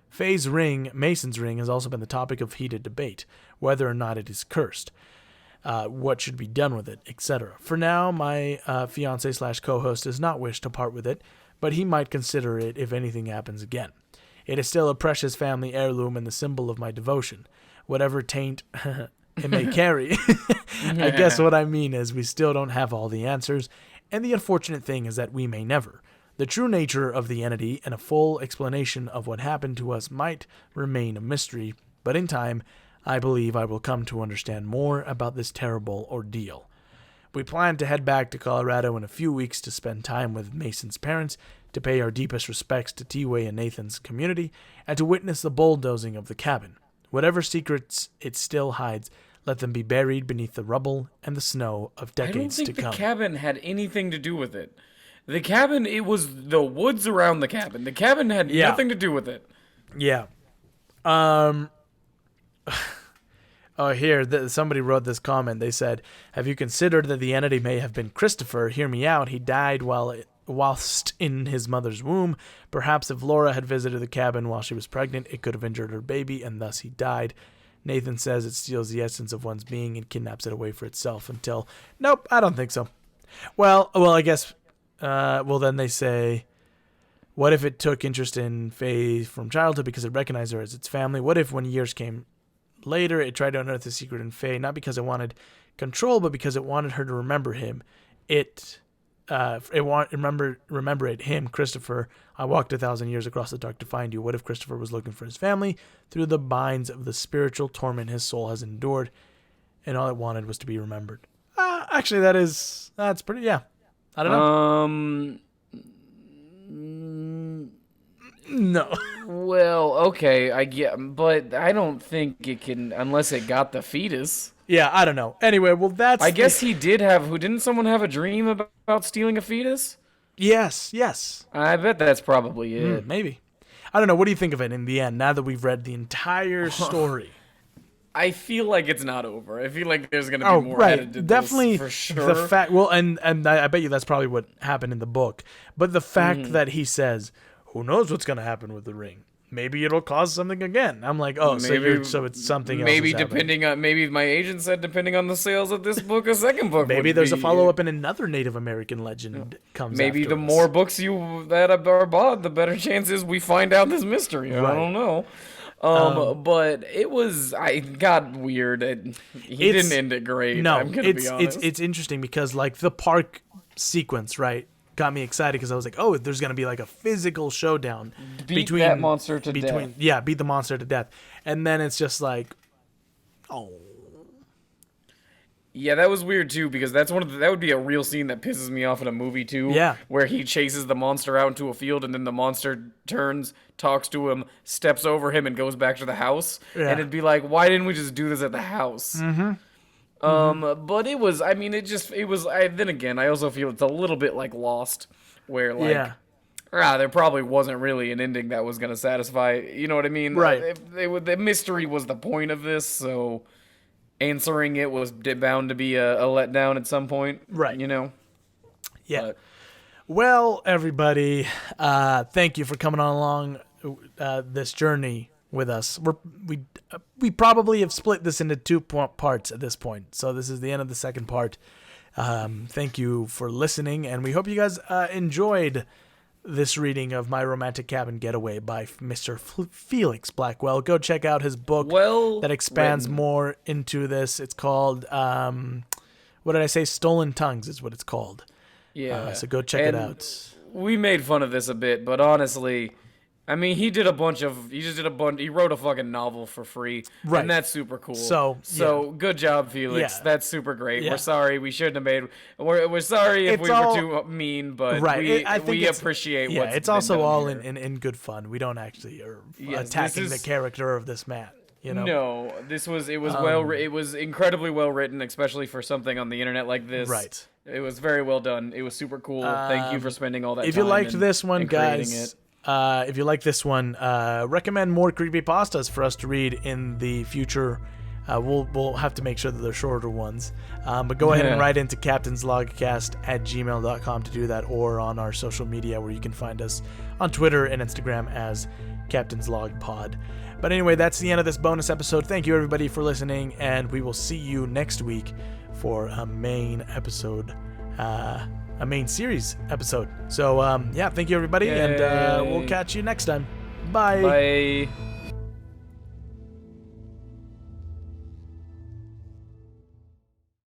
Faye's ring, Mason's ring, has also been the topic of heated debate, whether or not it is cursed, what should be done with it, etc. For now, my fiancé/co-host does not wish to part with it, but he might consider it if anything happens again. It is still a precious family heirloom and the symbol of my devotion. Whatever taint it may carry. I guess what I mean is we still don't have all the answers, and the unfortunate thing is that we may never. The true nature of the entity and a full explanation of what happened to us might remain a mystery, but in time, I believe I will come to understand more about this terrible ordeal. We plan to head back to Colorado in a few weeks to spend time with Mason's parents, to pay our deepest respects to T-Way and Nathan's community, and to witness the bulldozing of the cabin. Whatever secrets it still hides, let them be buried beneath the rubble and the snow of decades to come. I don't think the cabin had anything to do with it. The cabin, it was the woods around the cabin. The cabin had nothing to do with it. Yeah. Here, somebody wrote this comment. They said, have you considered that the entity may have been Christopher? Hear me out. He died whilst in his mother's womb. Perhaps if Laura had visited the cabin while she was pregnant, it could have injured her baby, and thus he died. Nathan says it steals the essence of one's being and kidnaps it away for itself until... Nope, I don't think so. Well, I guess... then they say... What if it took interest in Faye from childhood because it recognized her as its family? What if when years came later, it tried to unearth the secret in Faye, not because it wanted control, but because it wanted her to remember him? Remember it, him, Christopher. I walked 1,000 years across the dark to find you. What if Christopher was looking for his family through the binds of the spiritual torment his soul has endured, and all it wanted was to be remembered? Actually, that's pretty, yeah. I don't know. No. Well, okay, I get, but I don't think it can unless it got the fetus. Yeah, I don't know. Anyway, well, that's... I guess he did have... Didn't someone have a dream about stealing a fetus? Yes. I bet that's probably it. Maybe. I don't know. What do you think of it in the end, now that we've read the entire story? I feel like it's not over. I feel like there's going to be more added to definitely this, for sure. The fact... Well, and I bet you that's probably what happened in the book. But the fact that he says, who knows what's going to happen with the ring? Maybe it'll cause something again. I'm like, so it's something else. Maybe maybe my agent said depending on the sales of this book, a second book. Maybe there's a follow up and another Native American legend comes. Maybe the more books that are bought, the better chances we find out this mystery. I don't know. But I got weird. He didn't end it great. No, I'm gonna be honest. It's interesting because like the park sequence, right? Got me excited because I was like, oh, there's going to be like a physical showdown between that monster to death. Yeah, beat the monster to death. And then it's just like, oh. Yeah, that was weird too because that would be a real scene that pisses me off in a movie too. Yeah. Where he chases the monster out into a field and then the monster turns, talks to him, steps over him and goes back to the house. Yeah. And it'd be like, why didn't we just do this at the house? Mm-hmm. But it was, then again, I also feel it's a little bit like Lost, where like, there probably wasn't really an ending that was going to satisfy, you know what I mean? Right. The mystery was the point of this, so answering it was bound to be a letdown at some point. Right. You know? Yeah. But, well, everybody, thank you for coming on along this journey with us. We probably have split this into two parts at this point. So this is the end of the second part. Thank you for listening, and we hope you guys enjoyed this reading of My Romantic Cabin Getaway by Mr. Felix Blackwell. Go check out his book that expands more into this. It's called, what did I say? Stolen Tongues is what it's called. Yeah. So go check it out. We made fun of this a bit, but honestly... I mean, he wrote a fucking novel for free, right? And that's super cool. So good job, Felix. Yeah. That's super great. Yeah. We're sorry we shouldn't have made. We're sorry if we were too mean, but we appreciate what's it's been also done all here. in good fun. We don't actually attacking the character of this man. You know? No, it was incredibly well written, especially for something on the internet like this. Right. It was very well done. It was super cool. Thank you for spending all that time. If you liked this one, guys. If you like this one, recommend more creepypastas for us to read in the future. We'll have to make sure that they're shorter ones. But go ahead and write into captainslogcast@gmail.com to do that, or on our social media where you can find us on Twitter and Instagram as Captain's Log Pod. But anyway, that's the end of this bonus episode. Thank you everybody for listening, and we will see you next week for a main episode. A main series episode. So, thank you everybody, and we'll catch you next time. Bye. Bye.